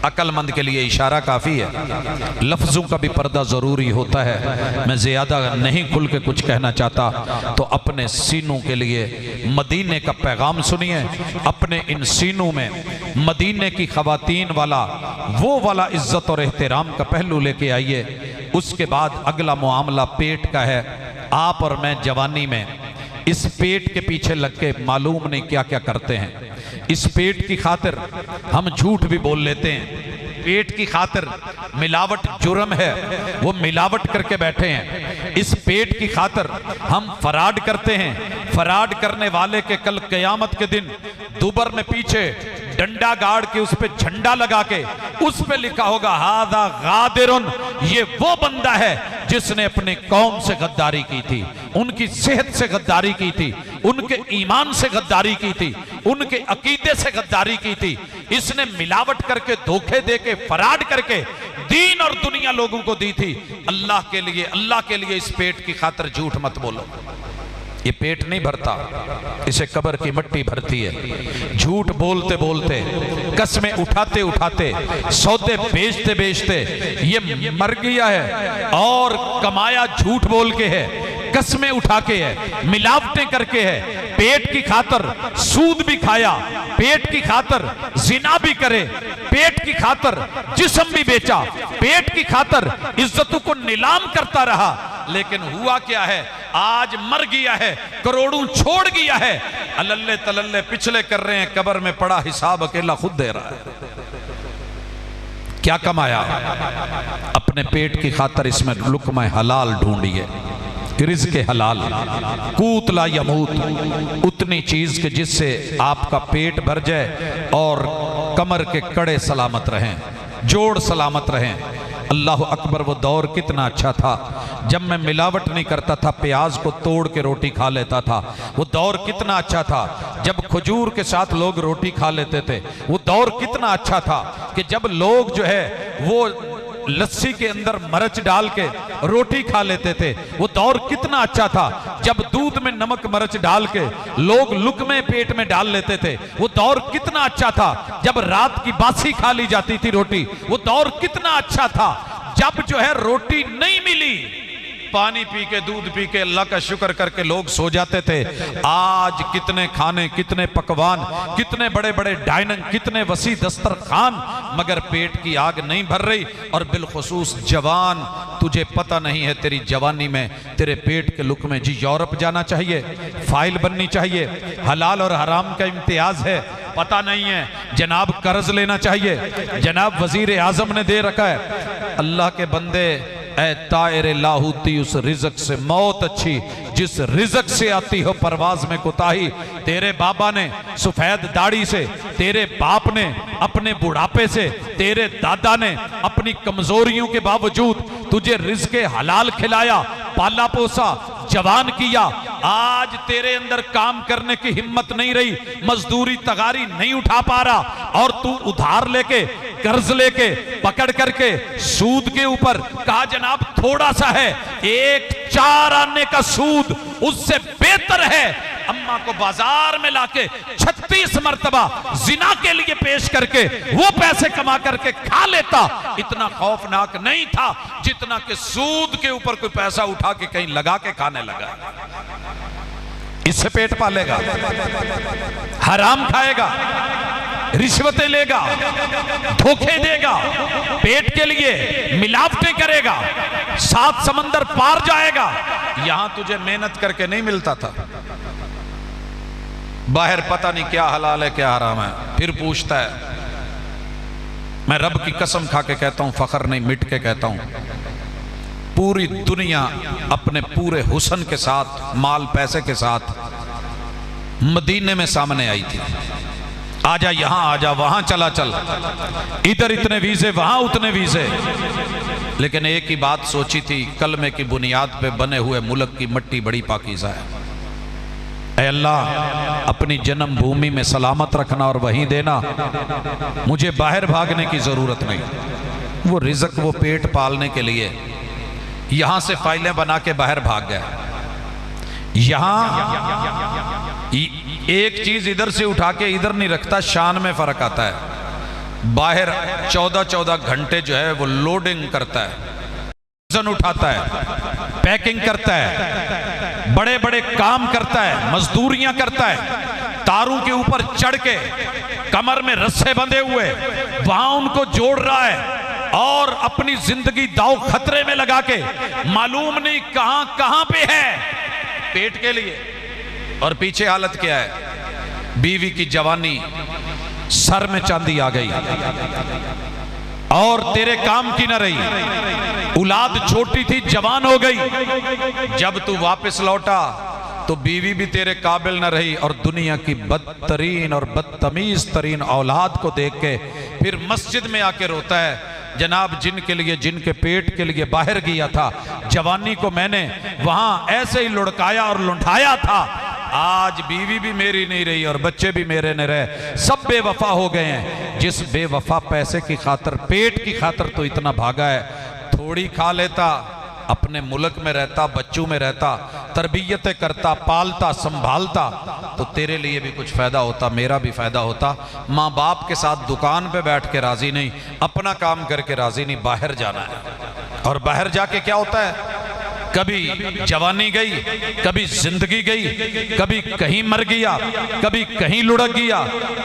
अक्लमंद के लिए इशारा काफ़ी है, लफ्ज़ों का भी पर्दा ज़रूरी होता है। मैं ज़्यादा नहीं खुल के कुछ कहना चाहता, तो अपने सीनों के लिए मदीने का पैगाम सुनिए। अपने इन सीनों में मदीने की ख़वातीन वाला, वो वाला इज़्ज़त और एहतराम का पहलू लेके आइए। उसके बाद अगला मामला पेट का है। आप और मैं जवानी में इस पेट के पीछे लग के मालूम नहीं क्या क्या करते हैं। इस पेट की खातिर हम झूठ भी बोल लेते हैं। पेट की खातिर मिलावट जुर्म है, वो मिलावट करके बैठे हैं। इस पेट की खातिर हम फराड करते हैं। फराड करने वाले के कल क़यामत के दिन दुबर में पीछे डंडा गाड़ के उस पे झंडा लगा के उस पे लिखा होगा हादा गादिरुन, ये वो बंदा है जिसने अपनी कौम से गद्दारी की थी, उनकी सेहत से गद्दारी की थी, उनके ईमान से गद्दारी की थी, उनके अकीदे से गद्दारी की थी। इसने मिलावट करके, धोखे देके, फराड करके दीन और दुनिया लोगों को दी थी। अल्लाह के लिए इस पेट की खातिर झूठ मत बोलो। ये पेट नहीं भरता, इसे कब्र की मिट्टी भरती है। झूठ बोलते बोलते, कस्में उठाते उठाते, सौदे बेचते बेचते ये मर गया है और कमाया झूठ बोल के है, कस्में उठा के है, मिलावटें करके है, पेट की खातर सूद भी खाया, पेट की खातर जिना भी करे, पेट की खातर जिस्म भी बेचा, पेट की खातर इज्जतों को नीलाम करता रहा। लेकिन हुआ क्या है, आज मर गया है, करोड़ों छोड़ गया है, अल्ले तलल्ले पिछले कर रहे हैं, कब्र में पड़ा हिसाब अकेला खुद दे रहा है। क्या कमाया? अपने पेट की खातर इसमें लुक्मा हलाल ढूंढिए, रिज़्क़ हलाल। कूत ला यमूत, उतनी चीज के जिससे आपका पेट भर जाए और कमर के कड़े सलामत रहें, जोड़ सलामत रहें। अल्लाह अकबर, वो दौर कितना अच्छा था जब मैं मिलावट नहीं करता था, प्याज को तोड़ के रोटी खा लेता था। वो दौर कितना अच्छा था जब खजूर के साथ लोग रोटी खा लेते थे। वो दौर कितना अच्छा था कि जब लोग जो है वो लस्सी के अंदर मिर्च डाल के रोटी खा लेते थे। वो दौर कितना अच्छा था जब दूध में नमक मिर्च डाल के लोग लुकमे पेट में डाल लेते थे। वो दौर कितना अच्छा था जब रात की बासी खा ली जाती थी रोटी। वो दौर कितना अच्छा था जब जो है रोटी नहीं मिली, पानी पी के दूध पी के अल्लाह का शुक्र करके लोग सो जाते थे। आज कितने खाने, कितने पकवान, कितने बड़े बड़े डाइनिंग, कितने वसी दस्तरखान, मगर पेट की आग नहीं भर रही। और बिलखुसूस जवान, तुझे पता नहीं है तेरी जवानी में तेरे पेट के लुक़मे जी यूरोप जाना चाहिए, फाइल बननी चाहिए, हलाल और हराम का इम्तियाज है, पता नहीं है, जनाब कर्ज लेना चाहिए, जनाब वजीर आजम ने दे रखा है। अल्लाह के बंदे, ऐ तायर लाहूती, उस रिज़्क़ से मौत अच्छी जिस रिज़्क़ से आती हो परवाज में कुताही। तेरे बाबा ने सफेद दाढ़ी से, तेरे बाप ने अपने बुढ़ापे से, तेरे दादा ने अपनी कमजोरियों के बावजूद तुझे रिज़्क़ हलाल खिलाया, पाला पोसा, जवान किया। आज तेरे अंदर काम करने की हिम्मत नहीं रही, मजदूरी तगारी नहीं उठा पा रहा, और तू उधार लेके, कर्ज लेके, पकड़ करके सूद के ऊपर, कहा जनाब थोड़ा सा है, 1-4 आने का सूद उससे बेहतर है अम्मा को बाजार में लाके 36 मरतबा जिना के लिए पेश करके वो पैसे कमा करके खा लेता। इतना खौफनाक नहीं था जितना कि सूद के ऊपर कोई पैसा उठा के कहीं लगा के खाने लगा। इससे पेट पालेगा, हराम खाएगा, रिश्वतें लेगा, धोखे देगा, पेट के लिए मिलावटें करेगा, 7 समंदर पार जाएगा। यहां तुझे मेहनत करके नहीं मिलता था, बाहर पता नहीं क्या हलाल है क्या हराम है, फिर पूछता है। मैं रब की कसम खा के कहता हूं, फखर नहीं, मिट के कहता हूं, पूरी दुनिया अपने पूरे हुस्न के साथ, माल पैसे के साथ मदीने में सामने आई थी। आजा यहां, आजा वहां, चला चल, इधर इतने वीजे, वहां उतने वीजे। लेकिन एक ही बात सोची थी, कलमे की बुनियाद पे बने हुए मुल्क की मिट्टी बड़ी पाकीज़ा है। ऐ अल्लाह, अपनी जन्मभूमि में सलामत रखना और वहीं देना, मुझे बाहर भागने की जरूरत नहीं। वो रिज़्क़, वो पेट पालने के लिए यहां से फाइलें बना के बाहर भाग गया। यहां एक चीज इधर से उठा के इधर नहीं रखता, शान में फर्क आता है। बाहर 14-14 घंटे जो है वो लोडिंग करता है, वजन उठाता है, पैकिंग करता है, बड़े बड़े काम करता है, मजदूरियां करता है, तारों के ऊपर चढ़ के, कमर में रस्से बंधे हुए वहां उनको जोड़ रहा है, और अपनी जिंदगी दाव खतरे में लगा के मालूम नहीं कहां कहां पे है पेट के लिए। और पीछे हालत क्या है, बीवी की जवानी, सर में चांदी आ गई और तेरे काम की न रही, औलाद छोटी थी, जवान हो गई। जब तू वापस लौटा तो बीवी भी तेरे काबिल न रही, और दुनिया की बदतरीन और बदतमीज तरीन औलाद को देख के फिर मस्जिद में आके रोता है, जनाब जिनके लिए, जिनके पेट के लिए बाहर गया था, जवानी को मैंने वहां ऐसे ही लुढ़काया और लुंठाया था, आज बीवी भी मेरी नहीं रही और बच्चे भी मेरे नहीं रहे, सब बेवफा हो गए हैं। जिस बेवफा पैसे की खातर, पेट की खातर तो इतना भागा है, थोड़ी खा लेता अपने मुल्क में रहता, बच्चों में रहता, तरबियत करता, पालता, संभालता, तो तेरे लिए भी कुछ फ़ायदा होता, मेरा भी फ़ायदा होता। माँ बाप के साथ दुकान पे बैठ के राज़ी नहीं, अपना काम करके राज़ी नहीं, बाहर जाना है। और बाहर जाके क्या होता है, कभी जवानी गई, कभी जिंदगी गई, कभी कहीं मर गया, कभी कहीं लुढ़क गया।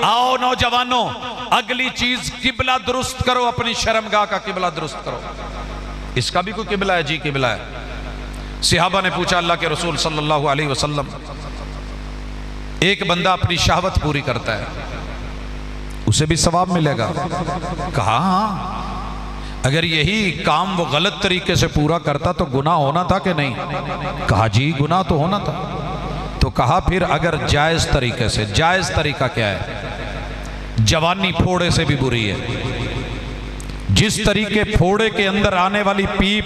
आओ नौजवानों, अगली चीज किबला दुरुस्त करो, अपनी शर्मगाह का किबला दुरुस्त करो। इसका भी कोई किबला है? जी किबला है। सहाबा ने पूछा अल्लाह के रसूल सल्लल्लाहु अलैहि वसल्लम, एक बंदा अपनी शहवत पूरी करता है, उसे भी सवाब मिलेगा? कहा हाँ, अगर यही काम वो गलत तरीके से पूरा करता तो गुनाह होना था कि नहीं? कहा जी गुनाह तो होना था। तो कहा फिर अगर जायज तरीके से, जायज तरीका क्या है? जवानी फोड़े से भी बुरी है। जिस तरीके फोड़े के अंदर आने वाली पीप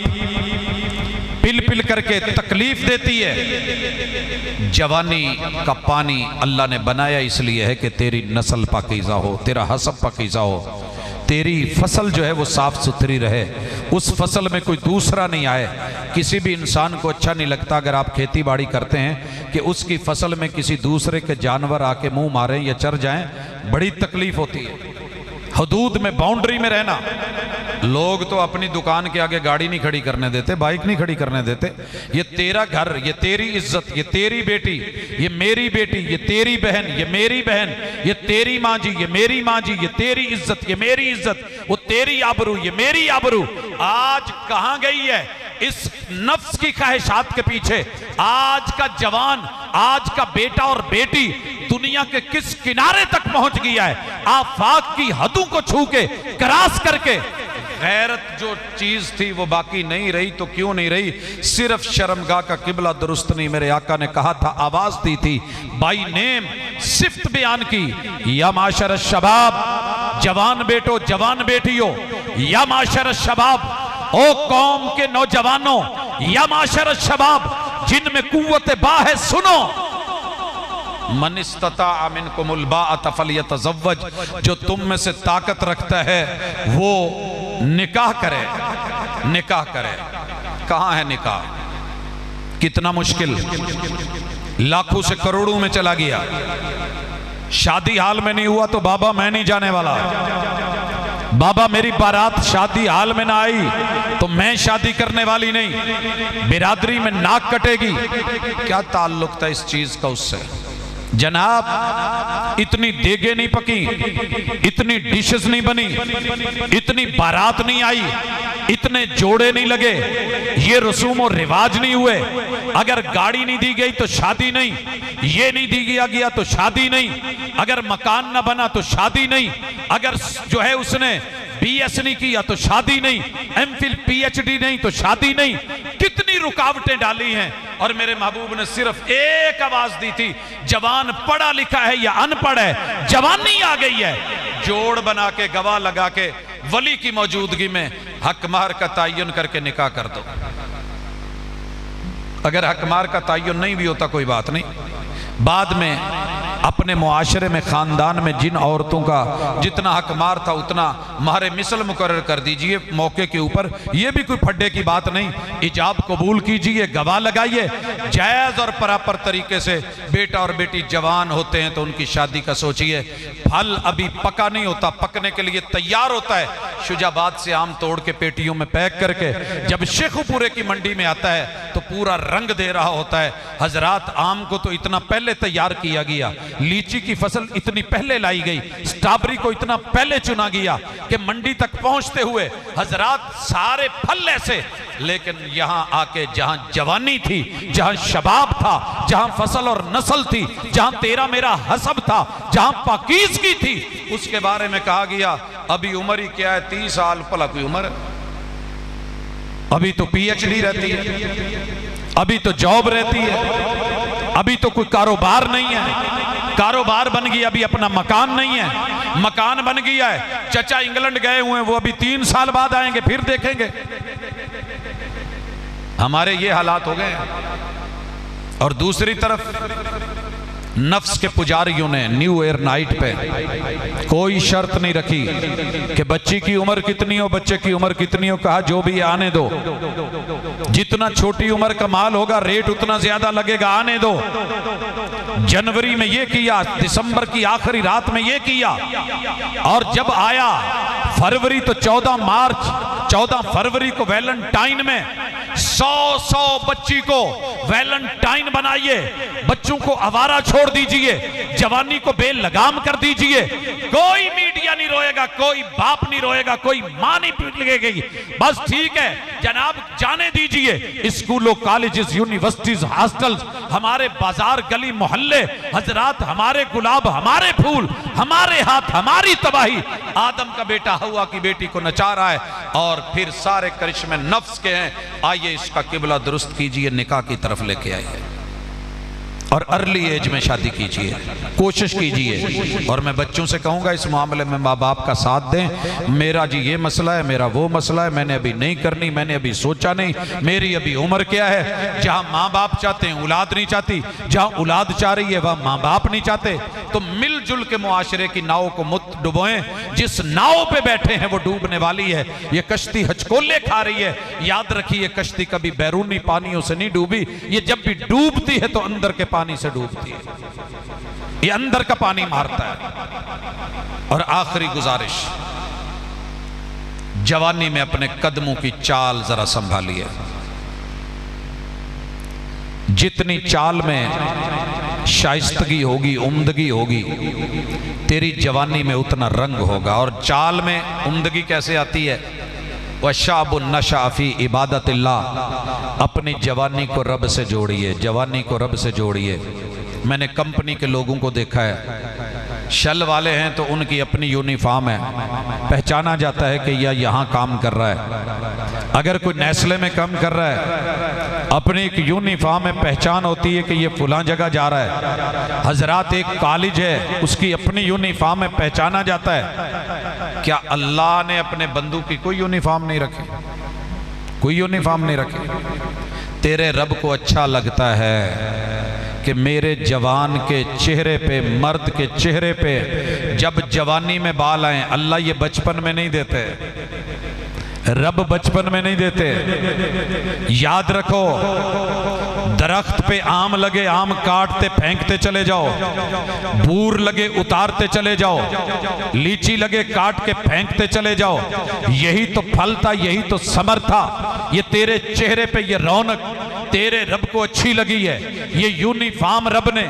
पिल पिल करके तकलीफ देती है, जवानी का पानी अल्लाह ने बनाया इसलिए है कि तेरी नस्ल पाकीज़ा हो, तेरा हसब पाकीज़ा हो, तेरी फसल जो है वो साफ सुथरी रहे, उस फसल में कोई दूसरा नहीं आए। किसी भी इंसान को अच्छा नहीं लगता अगर आप खेती बाड़ी करते हैं कि उसकी फसल में किसी दूसरे के जानवर आके मुंह मारें या चर जाएं, बड़ी तकलीफ होती है। हदूद में, बाउंड्री में रहना। लोग तो अपनी दुकान के आगे गाड़ी नहीं खड़ी करने देते, बाइक नहीं खड़ी करने देते। ये तेरा घर, ये तेरी इज्जत, ये तेरी बेटी, ये मेरी बेटी, ये तेरी बहन, ये मेरी बहन, ये तेरी माँ जी, ये मेरी माँ जी, ये तेरी इज्जत, ये मेरी इज्जत, वो तेरी आबरू, ये मेरी आबरू। आज कहां गई है इस नफ्स की ख्वाहिशात के पीछे? आज का जवान, आज का बेटा और बेटी दुनिया के किस किनारे तक पहुंच गया है? आफाक की हदों को छू के, क्रॉस करके। गैरत जो चीज थी वो बाकी नहीं रही। तो क्यों नहीं रही? सिर्फ शर्मगाह का किबला दुरुस्त नहीं। मेरे आका ने कहा था, आवाज दी थी, बाई नेम सिफ्त बयान की, या माशर शबाब, जवान बेटो, जवान बेटियों, या माशर शबाब, ओ कौम के नौजवानों, या माशर शबाब, जिनमें कुव्वत बा है, सुनो, मन इस्तता मिनकुमुल बाअत फलयतज़व्वज, जो तुम में से ताकत रखता है वो निकाह करे, निकाह करे। कहां है निकाह? कितना मुश्किल, लाखों से करोड़ों में चला गया। शादी हाल में नहीं हुआ तो बाबा मैं नहीं जाने वाला, बाबा मेरी बारात शादी हाल में ना आई तो मैं शादी करने वाली नहीं, बिरादरी में नाक कटेगी। क्या ताल्लुक था इस चीज का उससे? जनाब, इतनी देगे नहीं पकी, इतनी डिशेस नहीं बनी, इतनी बारात नहीं आई, इतने जोड़े नहीं लगे, ये रसूम और रिवाज नहीं हुए। अगर गाड़ी नहीं दी गई तो शादी नहीं, ये नहीं दी गया तो शादी नहीं, अगर मकान ना बना तो शादी नहीं, अगर जो है उसने BS नहीं किया तो शादी नहीं, MPhil PhD नहीं तो शादी नहीं। कितनी रुकावटें डाली हैं। और मेरे महबूब ने सिर्फ एक आवाज दी थी, जवान पढ़ा लिखा है या अनपढ़ है, जवानी आ गई है, जोड़ बना के, गवाह लगा के, वली की मौजूदगी में हकमार का तयन करके निकाह कर दो। अगर हकमार का तयन नहीं भी होता कोई बात नहीं, बाद में अपने मुआशरे में, खानदान में जिन औरतों का जितना हकमार था उतना मारे मिसल मुकर्रर कर दीजिए मौके के ऊपर। यह भी कोई फड्डे की बात नहीं, इजाब कबूल कीजिए, गवाह लगाइए, जायज और बराबर तरीके से। बेटा और बेटी जवान होते हैं तो उनकी शादी का सोचिए। फल अभी पका नहीं होता, पकने के लिए तैयार होता है, शुजाबाद से आम तोड़ के पेटियों में पैक करके जब शेखुपुरे की मंडी में आता है तो पूरा रंग दे रहा होता है। हजरात, आम को तो इतना पहले तैयार किया गया, लीची की फसल इतनी पहले लाई गई, स्ट्रॉबेरी को इतना पहले चुना गया कि मंडी तक पहुंचते हुए हजरात सारे फल ऐसे। लेकिन यहां आके जहां जवानी थी, जहां शबाब था, जहां फसल और नस्ल थी, जहां तेरा मेरा हसब था, जहां पाकीज़गी थी, उसके बारे में कहा गया अभी उम्र ही क्या है, 30 साल। भला कोई उम्र? अभी तो PhD रहती है, अभी तो जॉब रहती है, अभी तो कोई कारोबार नहीं है, कारोबार बन गया, अभी अपना मकान नहीं है, मकान बन गया है। चचा इंग्लैंड गए हुए हैं, वो अभी 3 साल बाद आएंगे, फिर देखेंगे। हमारे ये हालात हो गए। और दूसरी तरफ नफ्स के पुजारियों ने न्यू ईयर नाइट पे कोई शर्त नहीं रखी कि बच्ची की उम्र कितनी हो, बच्चे की उम्र कितनी हो। कहा जो भी आने दो, जितना छोटी उम्र का माल होगा रेट उतना ज्यादा लगेगा, आने दो। जनवरी में ये किया, दिसंबर की आखिरी रात में ये किया, और जब आया फरवरी तो 14 फरवरी को वैलेंटाइन में 100 बच्ची को वैलेंटाइन बनाइए, बच्चों को आवारा छोड़ दीजिए, जवानी को बेलगाम कर दीजिए। कोई मीडिया नहीं रोएगा, कोई बाप नहीं रोएगा, कोई मां नहीं पीट लगेगी। बस ठीक है जनाब, जाने दीजिए। स्कूलों, कॉलेजेस, यूनिवर्सिटीज, हॉस्टल्स, हमारे बाजार, गली मोहल्ले, हजरात, हमारे गुलाब, हमारे फूल, हमारे हाथ, हमारी तबाही। आदम का बेटा हवा की बेटी को नचा रहा है, और फिर सारे करिश्मे नफ्स के हैं। आइए इसका किबला दुरुस्त कीजिए, निकाह की तरफ लेके आइए, और अर्ली एज में शादी कीजिए, कोशिश कीजिए। और मैं बच्चों से कहूँगा इस मामले में माँ बाप का साथ दें। मेरा जी ये मसला है, मेरा वो मसला है, मैंने अभी नहीं करनी, मैंने अभी सोचा नहीं, मेरी अभी उम्र क्या है। जहाँ माँ बाप चाहते हैं औलाद नहीं चाहती, जहाँ औलाद चाह रही है वह माँ बाप नहीं चाहते। तो मिलजुल के मुआशरे की नाव को मत डुबोएं। जिस नाव पे बैठे हैं वो डूबने वाली है। ये कश्ती हचकोले खा रही है। याद रखिए कश्ती कभी बैरूनी पानियों से नहीं डूबी, ये जब भी डूबती है तो अंदर के पानी से डूबती है, ये अंदर का पानी मारता है। और आखिरी गुजारिश, जवानी में अपने कदमों की चाल जरा संभालिए। जितनी चाल में शाइस्तगी होगी, उम्दगी होगी, तेरी जवानी में उतना रंग होगा। और चाल में उम्दगी कैसे आती है? वशाबुन नशा फी इबादतिल्लाह। अपनी जवानी को रब से जोड़िए, जवानी को रब से जोड़िए। मैंने कंपनी के लोगों को देखा है, शल वाले हैं तो उनकी अपनी यूनिफॉर्म है, पहचाना जाता है कि यह यहाँ काम कर रहा है। अगर कोई नेस्ले में काम कर रहा है, अपनी एक यूनिफॉर्म में पहचान होती है कि ये फुला जगह जा रहा है। हजरात एक कॉलेज है, उसकी अपनी यूनिफॉर्म में पहचाना जाता है। क्या अल्लाह ने अपने बंदू की कोई यूनिफॉर्म नहीं रखी? कोई यूनिफॉर्म नहीं रखी। तेरे रब को अच्छा लगता है कि मेरे जवान के चेहरे पे, मर्द के चेहरे पे जब जवानी में बाल आए, अल्लाह ये बचपन में नहीं देते, रब बचपन में नहीं देते। याद रखो, दरख्त पे आम लगे, आम काटते फेंकते चले जाओ, बूर लगे उतारते चले जाओ, लीची लगे काट के फेंकते चले जाओ। यही तो फल था, यही तो समर था। ये तेरे चेहरे पे ये रौनक तेरे रब को अच्छी लगी है। ये यूनिफॉर्म रब ने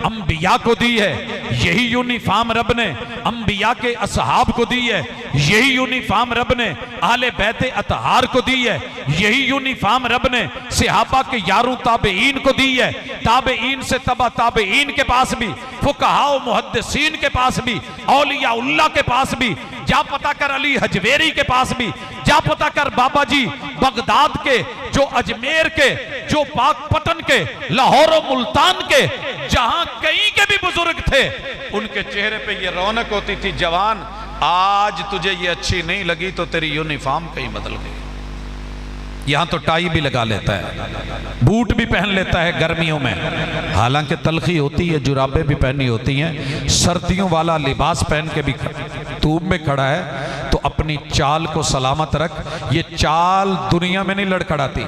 अंबिया को दी है, यही यूनिफॉर्म रब ने अंबिया के असहाब को दी है, यही यूनिफॉर्म रब ने आले बैते अतहार को दी है, यही यूनिफॉर्म रब ने सहाबा के यारों ताबेईन को दी है, ताबेईन से तबा ताबेईन के पास भी, फुकहाओ मुहद्दिसीन के पास भी, औलियाउल्लाह के पास भी, जा पता कर अली हजवेरी के पास भी, जा पता कर बाबा जी बगदाद के, जो अजमेर के, जो पाकपतन के, लाहौर और मुल्तान के, जहां कहीं के भी बुजुर्ग थे, उनके चेहरे पे ये रौनक होती थी। जवान, आज तुझे ये अच्छी नहीं लगी तो तेरी यूनिफॉर्म कहीं बदल गई। यहां तो टाई भी लगा लेता है, बूट भी पहन लेता है गर्मियों में, हालांकि तलखी होती है, जुराबें भी पहनी होती हैं, सर्दियों वाला लिबास पहन के भी धूप में खड़ा है। तो अपनी चाल को सलामत रख। ये चाल दुनिया में नहीं लड़खड़ाती।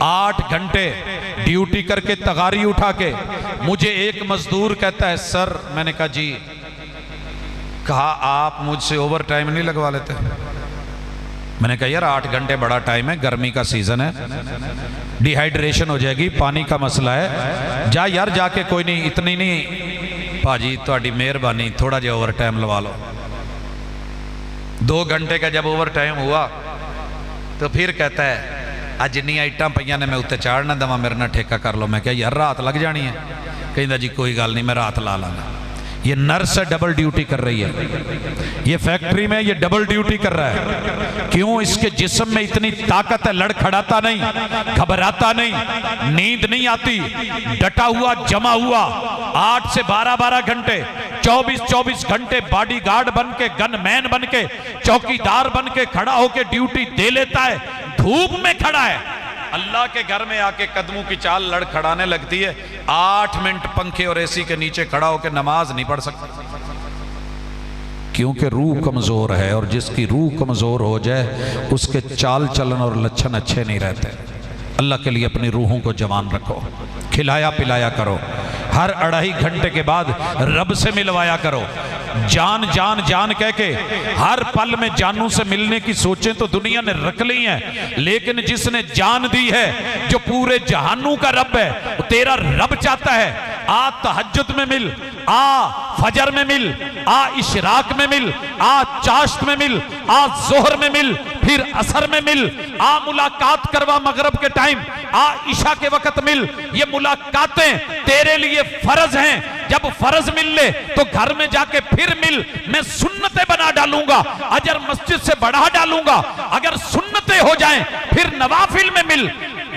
8 घंटे ड्यूटी करके तगारी उठा के मुझे एक मजदूर कहता है, सर, मैंने कहा जी, कहा आप मुझसे ओवर टाइम नहीं लगवा लेते? मैंने कहा यार 8 घंटे बड़ा टाइम है, गर्मी का सीजन है, डिहाइड्रेशन हो जाएगी, पानी का मसला है, जा यार जाके, कोई नहीं, इतनी नहीं भाजी, थोड़ी मेहरबानी, थोड़ा जा ओवर टाइम लगा लो। 2 घंटे का जब ओवर टाइम हुआ तो फिर कहता है, अज जिन्नियां इट्टां पईयां ने मैं उत्ते चाढ़ना दवा, मेरे ना ठेका कर लो। मैं क्या यार रात लग जानी है? कहता जी कोई गल नहीं, मैं रात ला लांगा। ये नर्स है, डबल ड्यूटी कर रही है, ये फैक्ट्री में ये डबल ड्यूटी कर रहा है। क्यों? इसके जिस्म में इतनी ताकत है, लड़खड़ाता नहीं, घबराता नहीं, नींद नहीं आती, डटा हुआ, जमा हुआ। 8 से 12 घंटे, 24 घंटे बॉडीगार्ड बन के, गनमैन बन के, चौकीदार बन के खड़ा होके ड्यूटी दे लेता है। धूप में खड़ा है, अल्लाह के घर में आके कदमों की चाल लड़खड़ाने लगती है, 8 मिनट पंखे और एसी के नीचे खड़ा होकर नमाज नहीं पढ़ सकता, क्योंकि रूह कमजोर है, और जिसकी रूह कमजोर हो जाए उसके चाल चलन और लक्षण अच्छे नहीं रहते। अल्लाह के लिए अपनी रूहों को जवान रखो, खिलाया पिलाया करो, हर 2.5 घंटे के बाद रब से मिलवाया करो। जान जान जान कह के हर पल में जानू से मिलने की सोचें तो दुनिया ने रख ली हैं, लेकिन जिसने जान दी है, जो पूरे जहानू का रब है, वो तेरा रब चाहता है आ तहज्जुद में मिल, आ फजर में मिल, आ इशराक में मिल, आ चाश्त में मिल, आ जोहर में मिल, फिर असर में मिल, आ मुलाकात करवा मगरब के टाइम, आ इशा के वक्त मिल। ये मुलाकातें तेरे लिए फर्ज हैं, जब फर्ज मिल ले तो घर में जाके फिर मिल। मैं सुन्नतें बना डालूंगा, अजर मस्जिद से बढ़ा डालूंगा। अगर सुन्नतें हो जाएं फिर नवाफिल में मिल।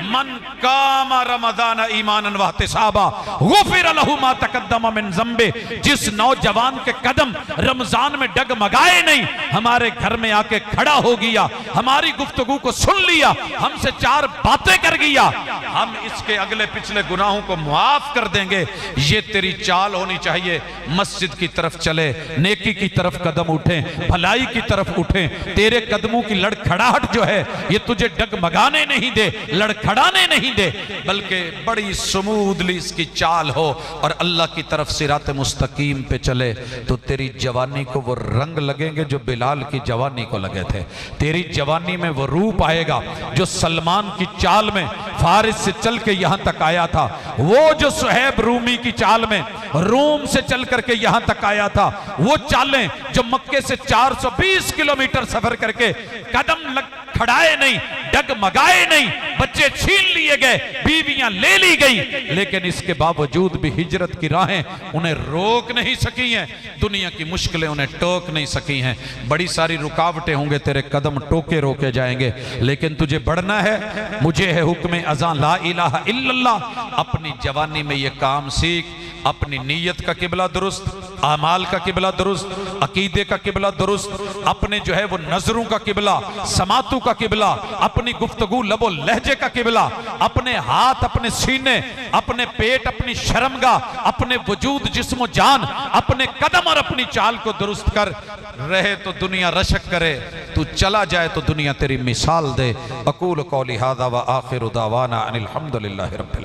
मन कामा रमजान ईमानन वहतिसाबा गुफिर लहू मा तकद्दम मिन ज़ंबे। जिस नौजवान के कदम रमजान में डगमगाए नहीं, हमारे घर में आके खड़ा हो गया, हमारी गुफ्तगू को सुन लिया, हमसे 4 बातें कर गया, हम इसके अगले पिछले गुनाहों को मुआफ कर देंगे। ये तेरी चाल होनी चाहिए। मस्जिद की तरफ चले, नेकी की तरफ कदम उठे, भलाई की तरफ उठे। तेरे कदमों की लड़खड़ाहट जो है ये तुझे डगमगाने नहीं दे, लड़खड़ाने नहीं दे, बल्कि बड़ी सुमूदली इसकी चाल हो और अल्लाह की तरफ सिरात मुस्तकीम पे चले। तो तेरी जवानी को वो रंग लगेंगे जो बिलाल की जवानी को लगे थे। तेरी जवानी में वो रूप आएगा जो सलमान की चाल में फारिस से चल के यहां तक आया था, वो जो सुहैब रूमी की चाल में रोम से चल करके यहां तक आया था, वो चालें जो मक्के से 420 किलोमीटर सफर करके कदम खड़ाए नहीं, डगमगाए नहीं, बच्चे छीन लिए गए, बीवियां ले ली गई, लेकिन इसके बावजूद भी हिजरत की राहें उन्हें रोक नहीं सकी हैं, दुनिया की मुश्किलें उन्हें टोक नहीं सकी हैं। बड़ी सारी रुकावटें होंगे, तेरे कदम टोके रोके जाएंगे, लेकिन तुझे बढ़ना है। मुझे है हुक्म अज़ां ला इलाहा इल्लल्लाह। अपनी जवानी में ये काम सीख, अपनी नीयत का किबला दुरुस्त, आमाल का किबला दुरुस्त, अकीदे का किबला दुरुस्त, अपने जो है वो नजरों का किबला, समातू का किबला, अपनी गुफ्तगू लबो लहजे का किबला, अपने हाथ, अपने सीने, अपने पेट, अपनी शर्मगाह, अपने वजूद, जिस्म जान, अपने कदम और अपनी चाल को दुरुस्त कर। रहे तो दुनिया रशक करे, तू चला जाए तो दुनिया तेरी मिसाल दे। अकूल कौली हादा व आखिरु दावाना अनिल हम्दुलिल्लाहि रब्बिल आलमीन।